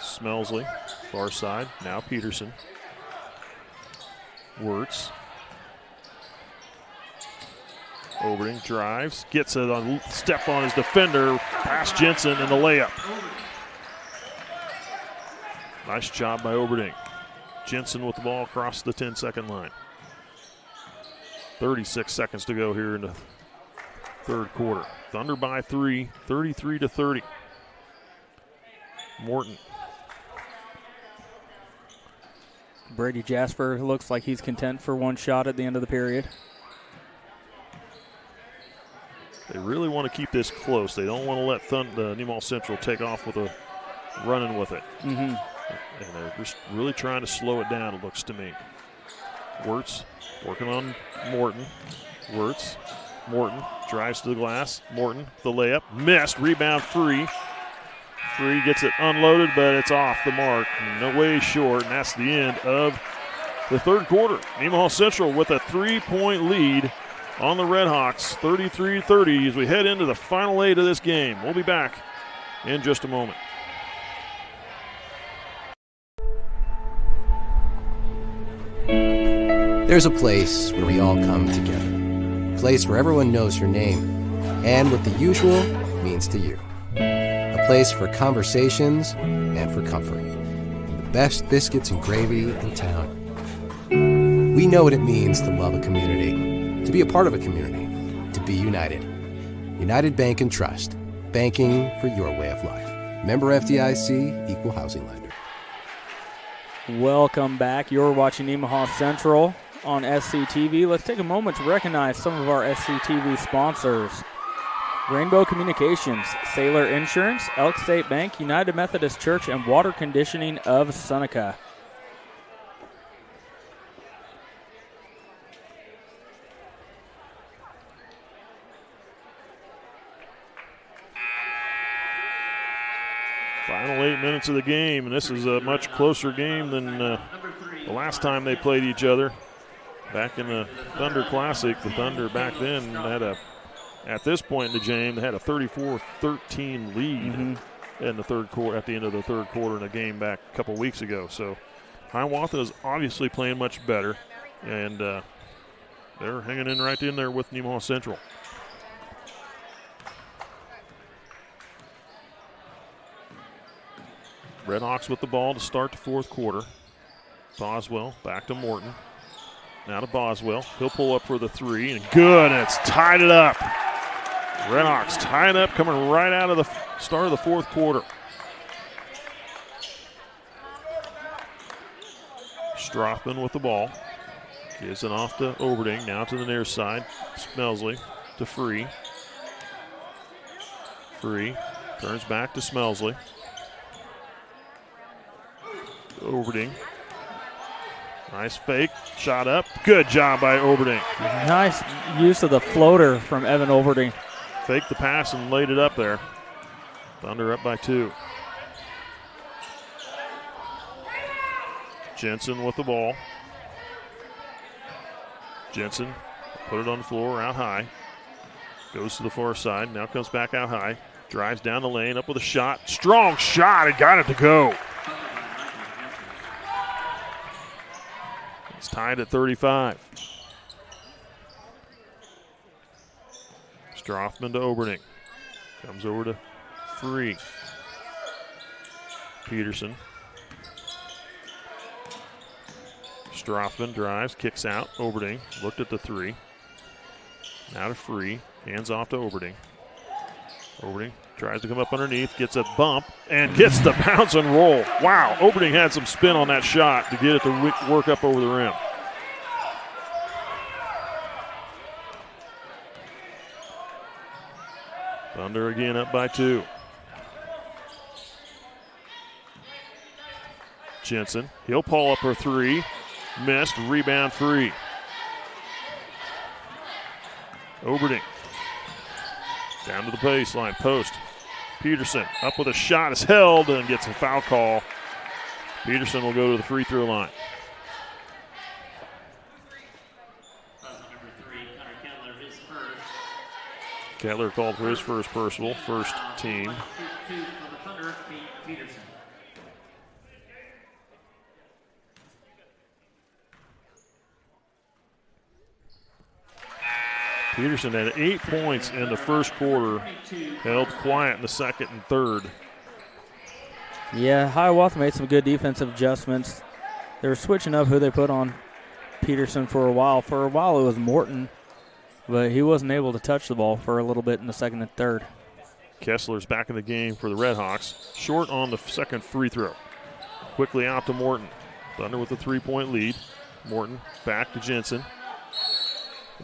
Smelsley. Far side. Now Peterson. Wirtz. Oberding drives, gets it on step on his defender, past Jensen and the layup. Nice job by Oberding. Jensen with the ball across the 10-second line. 36 seconds to go here in the third quarter. Thunder by 3, 33-30. Morton Brady Jasper looks like he's content for one shot at the end of the period. They really want to keep this close. They don't want to let Nemaha Central take off with a running with it. Mm-hmm. And they're just really trying to slow it down, it looks to me. Wirtz working on Morton. Wirtz, Morton drives to the glass. Morton, the layup, missed, rebound Free. Free gets it unloaded, but it's off the mark. No way short, and that's the end of the third quarter. Nemaha Central with a 3-point lead on the RedHawks, 33-30 as we head into the final 8 of this game. We'll be back in just a moment. There's a place where we all come together. A place where everyone knows your name and what the usual means to you. A place for conversations and for comfort. The best biscuits and gravy in town. We know what it means to love a community, to be a part of a community, to be united. United Bank and Trust. Banking for your way of life. Member FDIC, Equal Housing Lender. Welcome back. You're watching Nemaha Central on SCTV. Let's take a moment to recognize some of our SCTV sponsors. Rainbow Communications, Sailor Insurance, Elk State Bank, United Methodist Church, and Water Conditioning of Seneca. Final 8 minutes of the game, and this is a much closer game than the last time they played each other. Back in the Thunder Classic, the Thunder back then had at this point in the game, they had a 34-13 lead in the third quarter, at the end of the third quarter in a game back a couple weeks ago. So Hiawatha is obviously playing much better, and they're hanging in right in there with Nemaha Central. RedHawks with the ball to start the fourth quarter. Boswell back to Morton. Now to Boswell. He'll pull up for the three, and good, and it's tied it up. RedHawks tying up, coming right out of the start of the fourth quarter. Strothman with the ball. Gives it off to Oberding, now to the near side. Smelsley to Free. Free turns back to Smelsley. Oberding. Nice fake, shot up. Good job by Oberding. Nice use of the floater from Evan Oberding. Faked the pass and laid it up there. Thunder up by 2. Jensen with the ball. Jensen put it on the floor out high. Goes to the far side, now comes back out high. Drives down the lane, up with a shot. Strong shot, it got it to go. It's tied at 35. Strothman to Oberding. Comes over to Free. Peterson. Strothman drives, kicks out. Oberding looked at the three. Now to Free. Hands off to Oberding. Oberding tries to come up underneath, gets a bump, and gets the bounce and roll. Wow, Oberding had some spin on that shot to get it to work up over the rim. Thunder again up by 2. Jensen, he'll pull up her three. Missed, rebound Free. Oberding. Down to the baseline, post. Peterson up with a shot, is held and gets a foul call. Peterson will go to the free throw line. Kettler called for his first personal, first team. Peterson had 8 points in the first quarter, held quiet in the second and third. Yeah, Hiawatha made some good defensive adjustments. They were switching up who they put on Peterson for a while. For a while it was Morton, but he wasn't able to touch the ball for a little bit in the second and third. Kessler's back in the game for the RedHawks. Short on the second free throw. Quickly out to Morton. Thunder with a 3-point lead. Morton back to Jensen.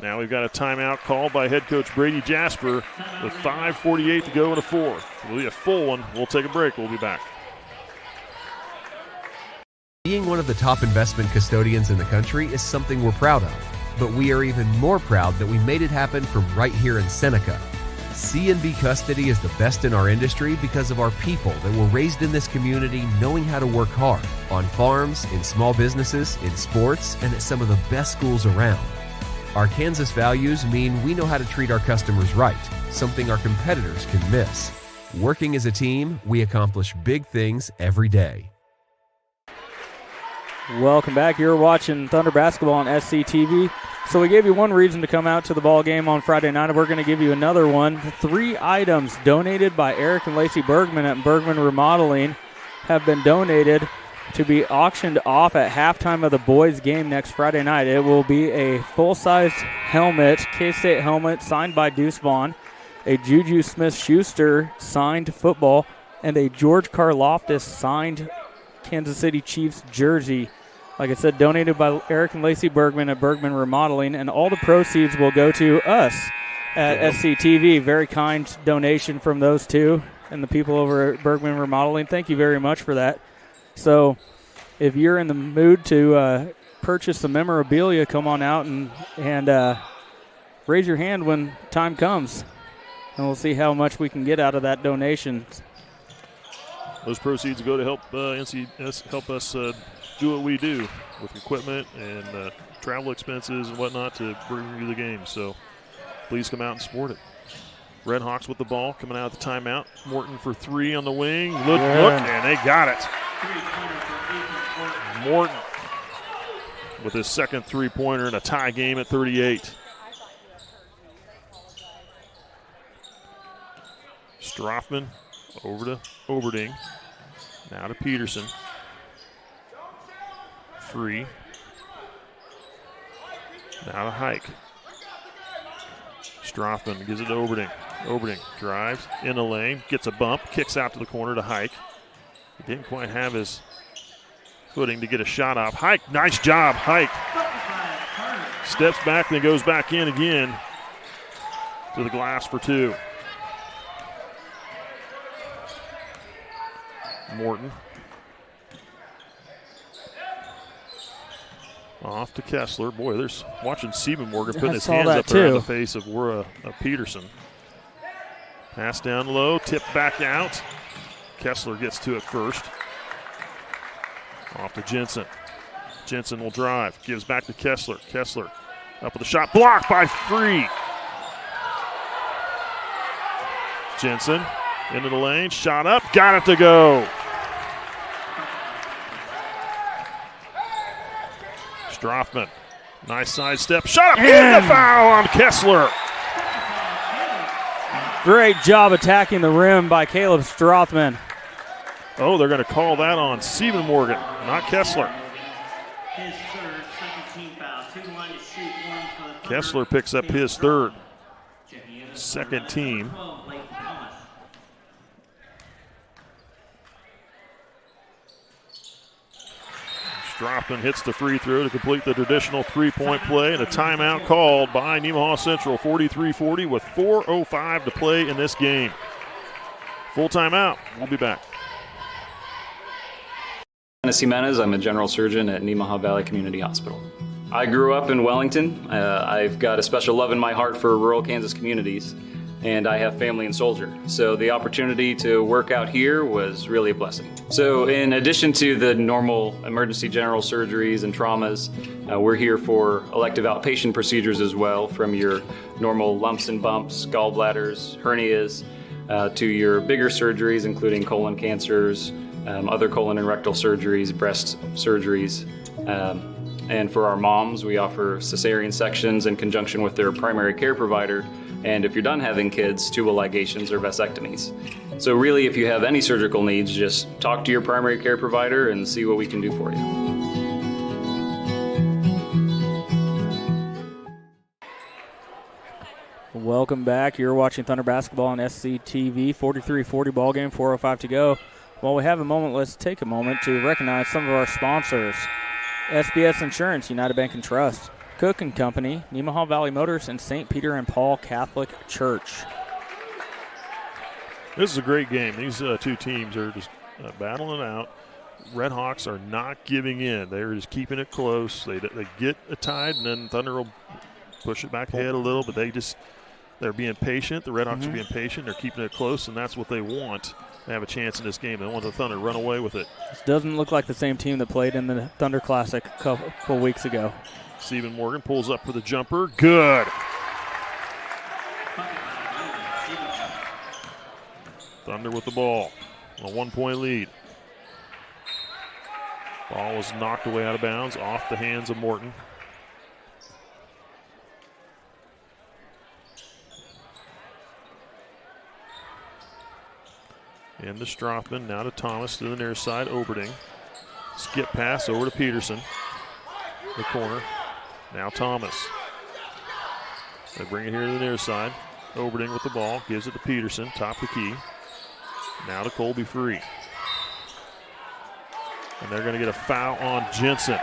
Now we've got a timeout called by head coach Brady Jasper with 5:48 to go in the fourth. It'll be a full one. We'll take a break. We'll be back. Being one of the top investment custodians in the country is something we're proud of, but we are even more proud that we made it happen from right here in Seneca. C&B Custody is the best in our industry because of our people that were raised in this community knowing how to work hard, on farms, in small businesses, in sports, and at some of the best schools around. Our Kansas values mean we know how to treat our customers right, something our competitors can miss. Working as a team, we accomplish big things every day. Welcome back. You're watching Thunder basketball on SCTV. So we gave you one reason to come out to the ball game on Friday night, and we're going to give you another one. 3 items donated by Eric and Lacey Bergman at Bergman Remodeling have been donated to be auctioned off at halftime of the boys' game next Friday night. It will be a full-size helmet, K-State helmet, signed by Deuce Vaughn, a Juju Smith-Schuster signed football, and a George Karloftis signed Kansas City Chiefs jersey. Like I said, donated by Eric and Lacey Bergman at Bergman Remodeling, and all the proceeds will go to us at SCTV. Very kind donation from those two and the people over at Bergman Remodeling. Thank you very much for that. So if you're in the mood to purchase some memorabilia, come on out and raise your hand when time comes, and we'll see how much we can get out of that donation. Those proceeds go to help NCS help us do what we do with equipment and travel expenses and whatnot to bring you the game. So please come out and support it. RedHawks with the ball coming out of the timeout. Morton for 3 on the wing. Look, and they got it. Morton with his second 3-pointer in a tie game at 38. Strothman over to Oberding. Now to Peterson. 3. Now to Hike. Strothman gives it to Oberding. Oberding drives in the lane, gets a bump, kicks out to the corner to Hike. He didn't quite have his footing to get a shot off. Hike, nice job, Hike. Steps back, then goes back in again to the glass for 2. Morton. Off to Kessler. Boy, there's watching Siebenmorgan putting his hands up there in the face of Peterson. Pass down low, tip back out. Kessler gets to it first. Off to Jensen. Jensen will drive, gives back to Kessler. Kessler up with a shot, blocked by Free. Jensen into the lane, shot up, got it to go. Strothman, nice sidestep, shot up, and the foul on Kessler. Great job attacking the rim by Caleb Strothman. Oh, they're going to call that on Siebenmorgan, not Kessler. His third, second team foul. 2 line to shoot, 1 for the Thunder. Kessler picks up his third. Second team. Strothman hits the free throw to complete the traditional 3-point play, and a timeout called by Nemaha Central, 43-40 with 4:05 to play in this game. Full timeout. We'll be back. Dennis Jimenez, I'm a general surgeon at Nemaha Valley Community Hospital. I grew up in Wellington. I've got a special love in my heart for rural Kansas communities, and I have family in Soldier. So the opportunity to work out here was really a blessing. So in addition to the normal emergency general surgeries and traumas, we're here for elective outpatient procedures as well, from your normal lumps and bumps, gallbladders, hernias, to your bigger surgeries, including colon cancers, other colon and rectal surgeries, breast surgeries. And for our moms, we offer cesarean sections in conjunction with their primary care provider. And if you're done having kids, tubal ligations or vasectomies. So really, if you have any surgical needs, just talk to your primary care provider and see what we can do for you. Welcome back. You're watching Thunder basketball on SCTV. 43-40 ball game, 4:05 to go. While we have a moment, let's take a moment to recognize some of our sponsors. SBS Insurance, United Bank and Trust, Cook and Company, Nemaha Valley Motors, and St. Peter and Paul Catholic Church. This is a great game. These two teams are just battling it out. RedHawks are not giving in. They're just keeping it close. They get a tied, and then Thunder will push it back ahead a little, but they're being patient. The RedHawks are being patient. They're keeping it close, and that's what they want. They have a chance in this game. They want the Thunder to run away with it. This doesn't look like the same team that played in the Thunder Classic a couple weeks ago. Stephen Morgan pulls up for the jumper. Good. Thunder with the ball. A 1-point lead. Ball was knocked away out of bounds off the hands of Morton. And to Strothman, now to Thomas to the near side, Oberding. Skip pass over to Peterson. The corner. Now Thomas. They bring it here to the near side. Oberding with the ball, gives it to Peterson, top the key. Now to Colby Free. And they're going to get a foul on Jensen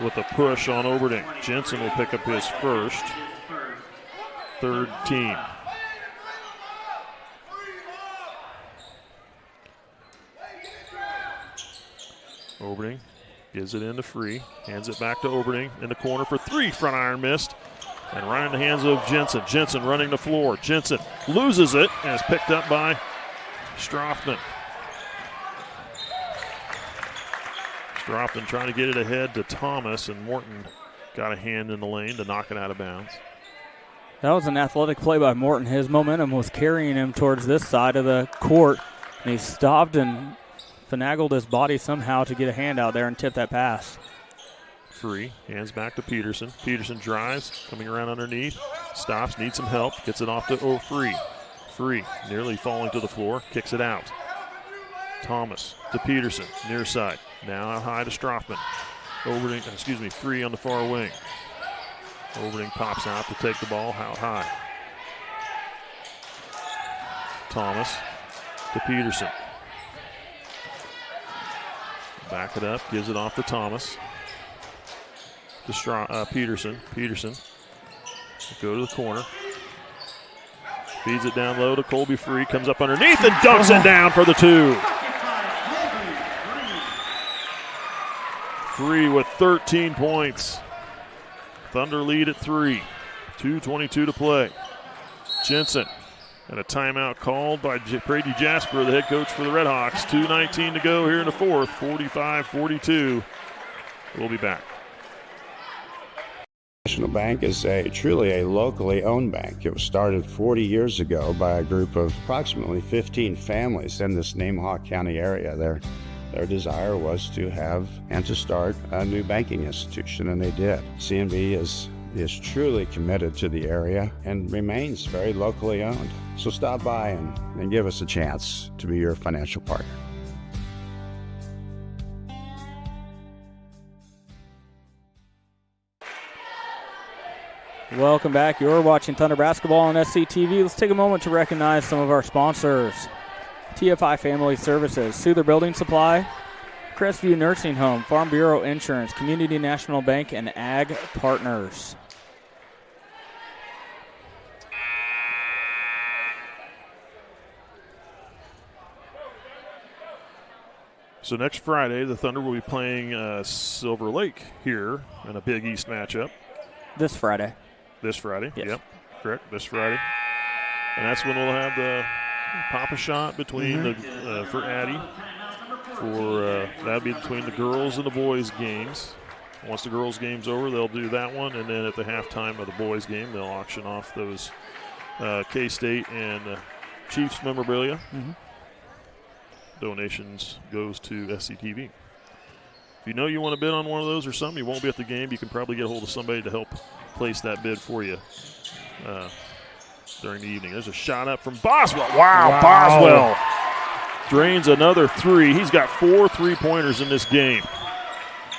with a push on Oberding. Jensen will pick up his first, third team. Oberding gives it into Free, hands it back to Oberding in the corner for three, front iron missed. And right in the hands of Jensen. Jensen running the floor. Jensen loses it and is picked up by Strothman. Strothman trying to get it ahead to Thomas, and Morton got a hand in the lane to knock it out of bounds. That was an athletic play by Morton. His momentum was carrying him towards this side of the court, and he stopped and finagled his body somehow to get a hand out there and tip that pass. Free, hands back to Peterson. Peterson drives, coming around underneath, stops, needs some help, gets it off to Free. Free, nearly falling to the floor, kicks it out. Thomas to Peterson, near side. Now out high to Strothman. Free on the far wing. Oberding pops out to take the ball out high. Thomas to Peterson. Back it up, gives it off to Thomas. To Peterson. Peterson go to the corner. Feeds it down low to Colby Free. Comes up underneath and dunks it down for the two. Free with 13 points. Thunder lead at 3. 2:22 to play. Jensen and a timeout called by Brady Jasper, the head coach for the RedHawks. 2:19 to go here in the fourth. 45-42. We'll be back. National Bank is truly a locally owned bank. It was started 40 years ago by a group of approximately 15 families in this Nemaha County area. Their desire was to have and to start a new banking institution, and they did. CNB is truly committed to the area and remains very locally owned. So stop by and give us a chance to be your financial partner. Welcome back. You're watching Thunder Basketball on SCTV. Let's take a moment to recognize some of our sponsors. TFI Family Services, Souther Building Supply, Crestview Nursing Home, Farm Bureau Insurance, Community National Bank, and Ag Partners. So next Friday, the Thunder will be playing Silver Lake here in a Big East matchup. This Friday. This Friday, yes. Yep, correct, this Friday. And that's when we'll have the Pop-A-Shot between for Addie. That'll be between the girls and the boys games. Once the girls game's over, they'll do that one, and then at the halftime of the boys game, they'll auction off those K-State and Chiefs memorabilia. Donations goes to SCTV. If you know you want to bid on one of those or something, you won't be at the game, you can probably get a hold of somebody to help place that bid for you during the evening. There's a shot up from Boswell. Wow. Boswell drains another three. He's got 4 3-pointers in this game.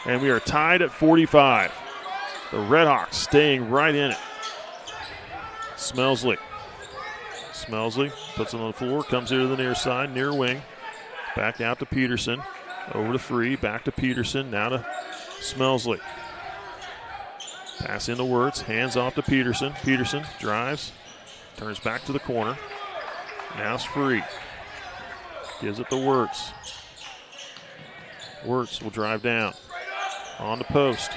And we are tied at 45. The RedHawks staying right in it. Smelsley puts it on the floor, comes here to the near side, near wing. Back out to Peterson. Over to Free, back to Peterson, now to Smelsley. Pass into Wirtz, hands off to Peterson. Peterson drives, turns back to the corner. Now it's free. Gives it to Wirtz. Wirtz will drive down. On the post.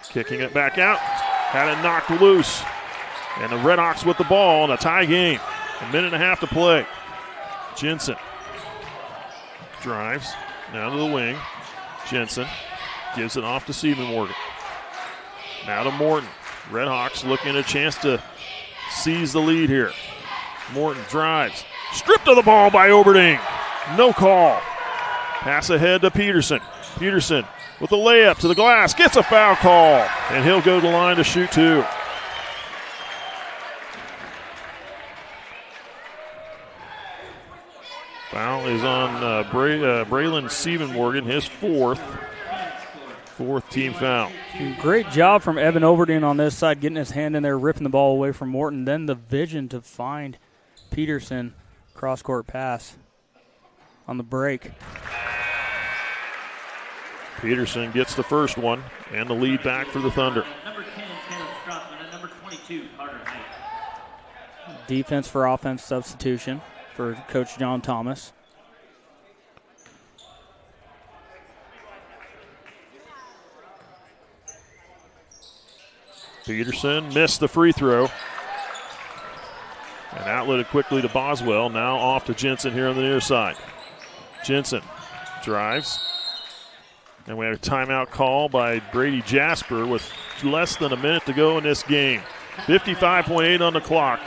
Kicking it back out. Had it knocked loose. And the RedHawks with the ball in a tie game. A minute and a half to play. Jensen drives down to the wing. Jensen gives it off to Siebenmorgan. Now to Morton. RedHawks looking at a chance to seize the lead here. Morton drives. Stripped of the ball by Oberding. No call. Pass ahead to Peterson. Peterson with a layup to the glass. Gets a foul call. And he'll go to the line to shoot two. Foul is on Braylon Siebenmorgan, his fourth team foul. Great job from Evan Overding on this side, getting his hand in there, ripping the ball away from Morton. Then the vision to find Peterson, cross-court pass on the break. Peterson gets the first one and the lead back for the Thunder. Number 10, Caleb Strothman, and number 22, Carter Haight. Defense for offense substitution for Coach John Thomas. Peterson missed the free throw. And outletted quickly to Boswell. Now off to Jensen here on the near side. Jensen drives. And we have a timeout call by Brady Jasper with less than a minute to go in this game. 55.8 on the clock.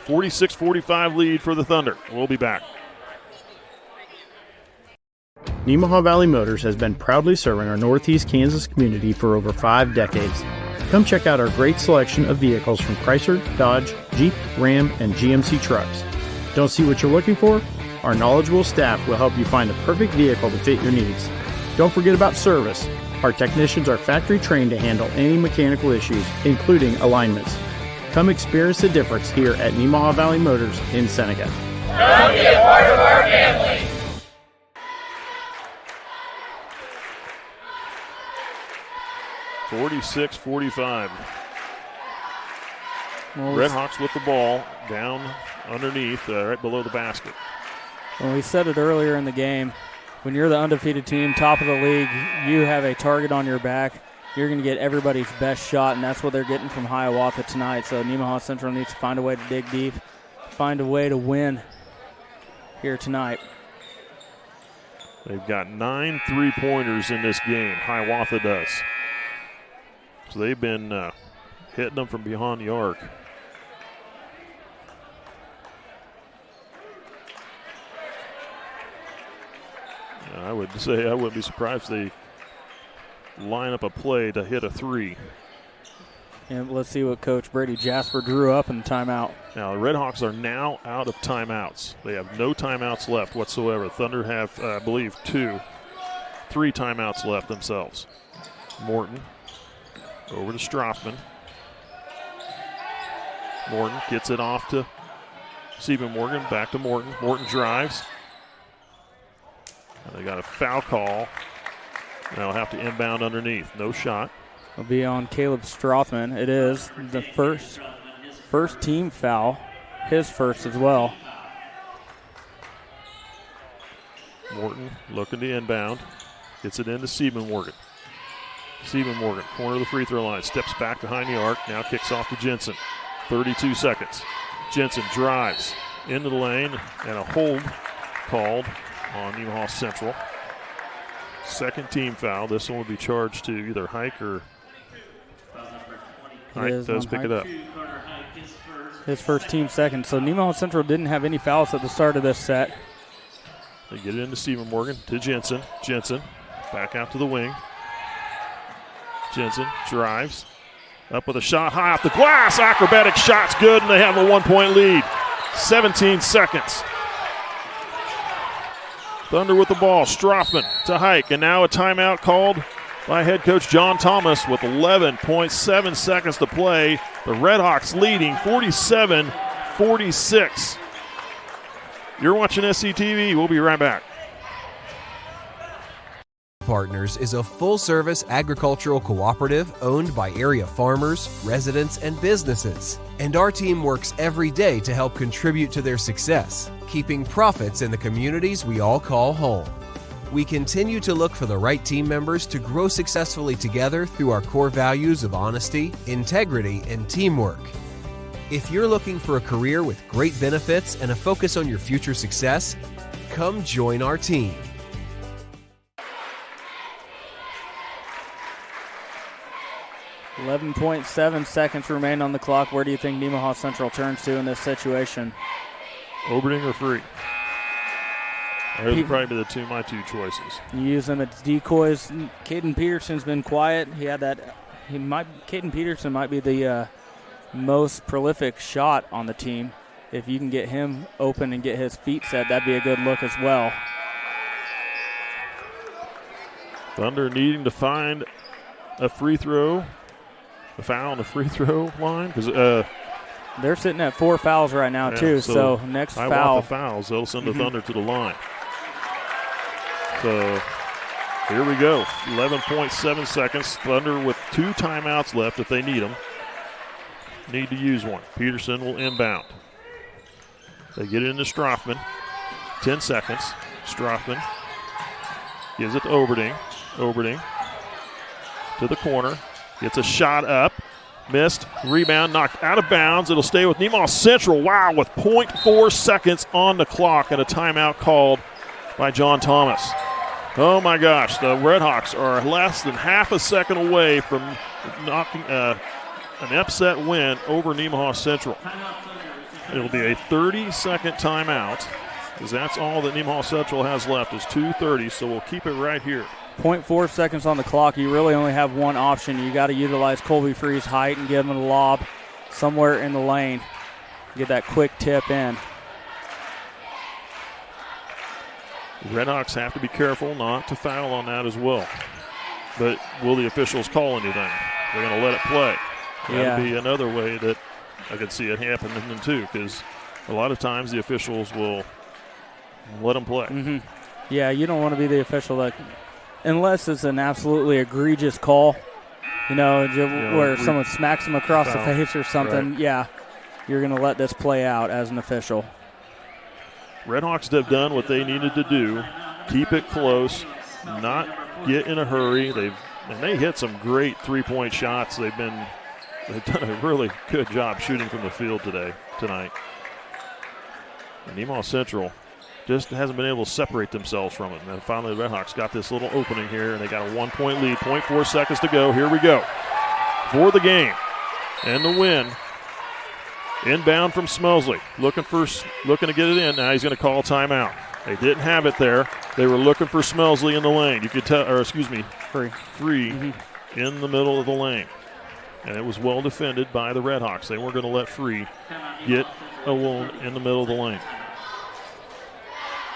46-45 lead for the Thunder. We'll be back. Nemaha Valley Motors has been proudly serving our Northeast Kansas community for over 5 decades. Come check out our great selection of vehicles from Chrysler, Dodge, Jeep, Ram, and GMC trucks. Don't see what you're looking for? Our knowledgeable staff will help you find the perfect vehicle to fit your needs. Don't forget about service. Our technicians are factory trained to handle any mechanical issues, including alignments. Come experience the difference here at Nemaha Valley Motors in Seneca. Come be a part of our family. (46-45). Well, RedHawks with the ball down underneath, right below the basket. Well, we said it earlier in the game. When you're the undefeated team, top of the league, you have a target on your back. You're going to get everybody's best shot, and that's what they're getting from Hiawatha tonight. So Nemaha Central needs to find a way to dig deep, find a way to win here tonight. They've got 9 3-pointers in this game. Hiawatha does. So they've been hitting them from behind the arc. I would say I wouldn't be surprised if they line up a play to hit a 3. And let's see what Coach Brady Jasper drew up in the timeout. Now, the RedHawks are now out of timeouts. They have no timeouts left whatsoever. Thunder have, I believe, 3 timeouts left themselves. Morton over to Strothman. Morton gets it off to Siebenmorgan. Back to Morton. Morton drives. And they got a foul call. Now they'll have to inbound underneath. No shot. It'll be on Caleb Strothman. It is the first team foul. His first as well. Morton looking to inbound. Gets it into Siebenmorgan. Siebenmorgan, corner of the free throw line. Steps back behind the arc. Now kicks off to Jensen. 32 seconds. Jensen drives into the lane. And a hold called on Nemaha Central. Second team foul. This one will be charged to either Hike or Hike does pick it up. His first team second. So Nemaha Central didn't have any fouls at the start of this set. They get it into Siebenmorgan to Jensen. Jensen back out to the wing. Jensen drives up with a shot high off the glass. Acrobatic shot's good, and they have a 1-point lead. 17 seconds. Thunder with the ball. Strothman to Hike, and now a timeout called by head coach John Thomas with 11.7 seconds to play. The RedHawks leading 47-46. You're watching SCTV. We'll be right back. Partners is a full-service agricultural cooperative owned by area farmers, residents, and businesses. And our team works every day to help contribute to their success, keeping profits in the communities we all call home. We continue to look for the right team members to grow successfully together through our core values of honesty, integrity, and teamwork. If you're looking for a career with great benefits and a focus on your future success, come join our team. 11.7 seconds remain on the clock. Where do you think Nemaha Central turns to in this situation? Opening or free? Those would probably be my two choices. You use them as decoys. Caden Peterson's been quiet. Caden Peterson might be the most prolific shot on the team. If you can get him open and get his feet set, that'd be a good look as well. Thunder needing to find a free throw, a foul on the free throw line, because they're sitting at 4 fouls right now too. So next I foul. want the fouls. They'll send the Thunder to the line. So here we go. 11.7 seconds. Thunder with 2 timeouts left if they need them. Need to use one. Peterson will inbound. They get it into Strothman. 10 seconds. Strothman gives it to Oberding. Oberding to the corner. Gets a shot up. Missed. Rebound knocked out of bounds. It'll stay with Nemaha Central. Wow, with 0.4 seconds on the clock and a timeout called by John Thomas. Oh my gosh, the RedHawks are less than half a second away from knocking an upset win over Nemaha Central. It'll be a 30-second timeout, because that's all that Nemaha Central has left is 2:30, so we'll keep it right here. 0.4 seconds on the clock. You really only have one option. You got to utilize Colby Free's height and give him a lob somewhere in the lane. Get that quick tip in. The RedHawks have to be careful not to foul on that as well. But will the officials call anything? They're going to let it play. That would be another way that I could see it happening too, because a lot of times the officials will let them play. Mm-hmm. Yeah, you don't want to be the official that, unless it's an absolutely egregious call, where someone smacks them across the face or something. Right. Yeah, you're going to let this play out as an official. RedHawks have done what they needed to do, keep it close, not get in a hurry. They hit some great three-point shots. They've done a really good job shooting from the field tonight. And Nemaha Central just hasn't been able to separate themselves from it. And then finally the RedHawks got this little opening here, and they got a 1-point lead. 0.4 seconds to go. Here we go. For the game and the win. Inbound from Smelsley. Looking to get it in. Now he's going to call a timeout. They didn't have it there. They were looking for Smelsley in the lane. You could tell, Free in the middle of the lane. And it was well defended by the RedHawks. They weren't going to let Free get a wound in the middle of the lane.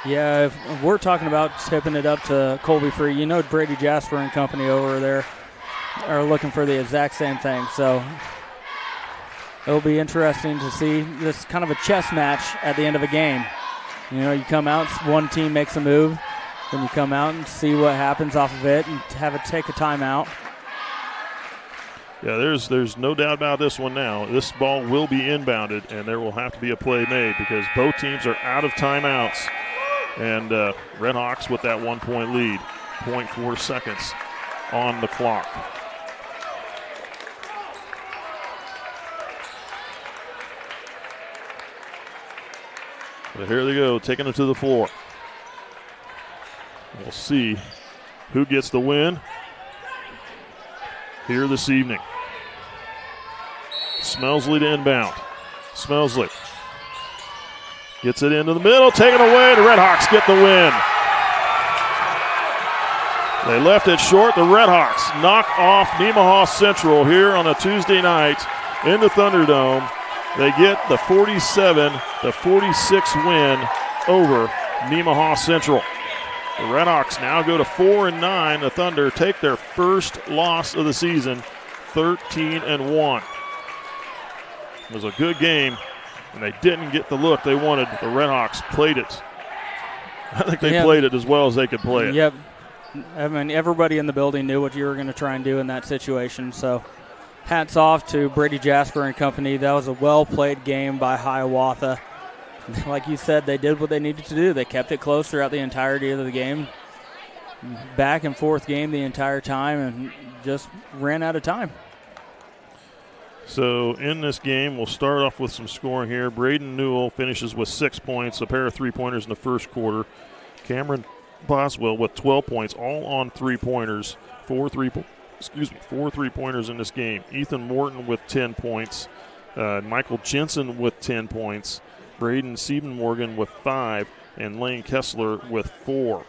Yeah, if we're talking about tipping it up to Colby Free, Brady Jasper and company over there are looking for the exact same thing. So it'll be interesting to see this kind of a chess match at the end of a game. You come out, one team makes a move, then you come out and see what happens off of it and have it take a timeout. Yeah, there's no doubt about this one now. This ball will be inbounded, and there will have to be a play made because both teams are out of timeouts. And RedHawks with that 1-point lead, 0.4 seconds on the clock. But here they go, taking it to the floor. We'll see who gets the win here this evening. Smelsley to inbound. Smelsley gets it into the middle, taken away. The RedHawks get the win. They left it short. The RedHawks knock off Nemaha Central here on a Tuesday night in the Thunderdome. They get the 47-46 win over Nemaha Central. The RedHawks now go to 4-9. The Thunder take their first loss of the season, 13-1. It was a good game, and they didn't get the look they wanted. The RedHawks played it. I think they played it as well as they could play it. Yep. I mean, everybody in the building knew what you were going to try and do in that situation. So hats off to Brady Jasper and company. That was a well-played game by Hiawatha. Like you said, they did what they needed to do. They kept it close throughout the entirety of the game. Back and forth game the entire time and just ran out of time. So in this game, we'll start off with some scoring here. Braden Newell finishes with 6 points, a pair of three-pointers in the first quarter. Cameron Boswell with 12 points, all on three-pointers. Four three-pointers in this game. Ethan Morton with 10 points. Michael Jensen with 10 points. Braden Siebenmorgan with 5. And Lane Kessler with 4.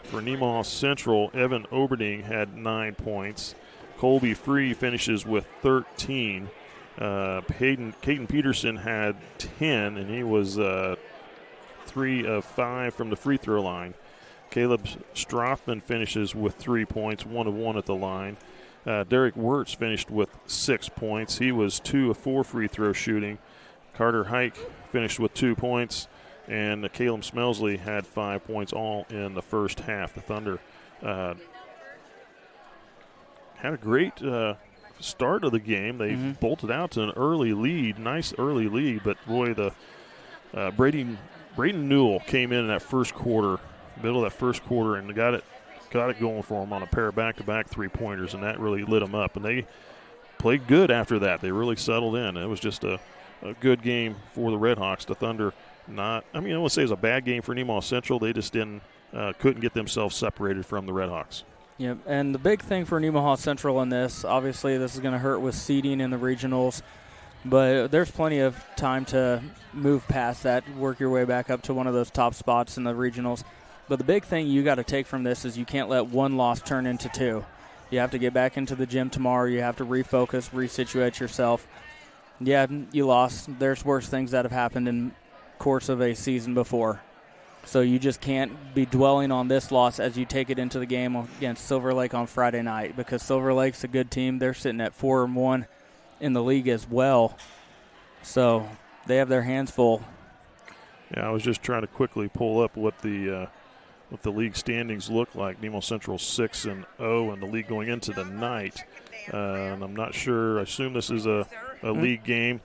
For Nemaha Central, Evan Oberding had 9 points. Colby Free finishes with 13. Caden Peterson had 10, and he was 3 of 5 from the free throw line. Caleb Strothman finishes with 3 points, 1 of 1 at the line. Derek Wirtz finished with 6 points. He was 2 of 4 free throw shooting. Carter Hike finished with 2 points. And Caleb Smelsley had 5 points all in the first half. The Thunder had a great start of the game. They bolted out to an early lead, nice early lead. But, boy, the Braden Newell came in that first quarter, middle of that first quarter, and got it going for them on a pair of back-to-back three-pointers, and that really lit them up. And they played good after that. They really settled in. It was just a good game for the RedHawks. The Thunder I wouldn't say it was a bad game for Nemaha Central. They just couldn't get themselves separated from the RedHawks. Yep, and the big thing for Nemaha Central in this, obviously this is going to hurt with seeding in the regionals, but there's plenty of time to move past that, work your way back up to one of those top spots in the regionals. But the big thing you got to take from this is you can't let one loss turn into two. You have to get back into the gym tomorrow. You have to refocus, resituate yourself. Yeah, you lost. There's worse things that have happened in course of a season before. So you just can't be dwelling on this loss as you take it into the game against Silver Lake on Friday night, because Silver Lake's a good team. They're sitting at 4-1 in the league as well. So they have their hands full. Yeah, I was just trying to quickly pull up what the league standings look like. Nemaha Central 6-0 in the league going into the night. And I'm not sure. I assume this is a league game.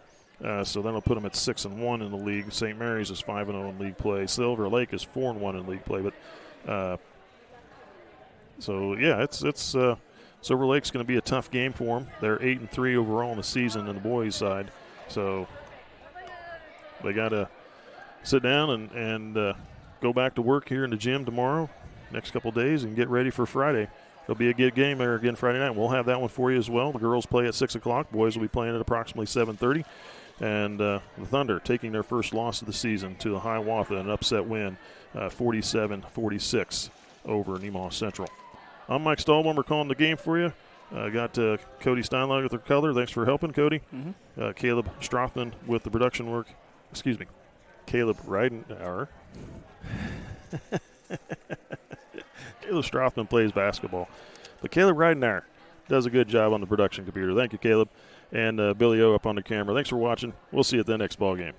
So that'll put them at 6-1 in the league. St. Mary's is 5-0 in league play. Silver Lake is 4-1 in league play. But it's Silver Lake's going to be a tough game for them. They're 8-3 overall in the season on the boys' side. So they got to sit down and go back to work here in the gym tomorrow, next couple of days, and get ready for Friday. It'll be a good game there again Friday night. We'll have that one for you as well. The girls play at 6 o'clock. Boys will be playing at approximately 7:30. And the Thunder taking their first loss of the season to the Hiawatha, an upset win, 47-46 over Nemaha Central. I'm Mike Stahlbomber calling the game for you. Got Cody Steinlager with the color. Thanks for helping, Cody. Caleb Strothman with the production work. Excuse me, Caleb Reidenauer. Caleb Strothman plays basketball. But Caleb Reidenauer does a good job on the production computer. Thank you, Caleb. And Billy O up on the camera. Thanks for watching. We'll see you at the next ball game.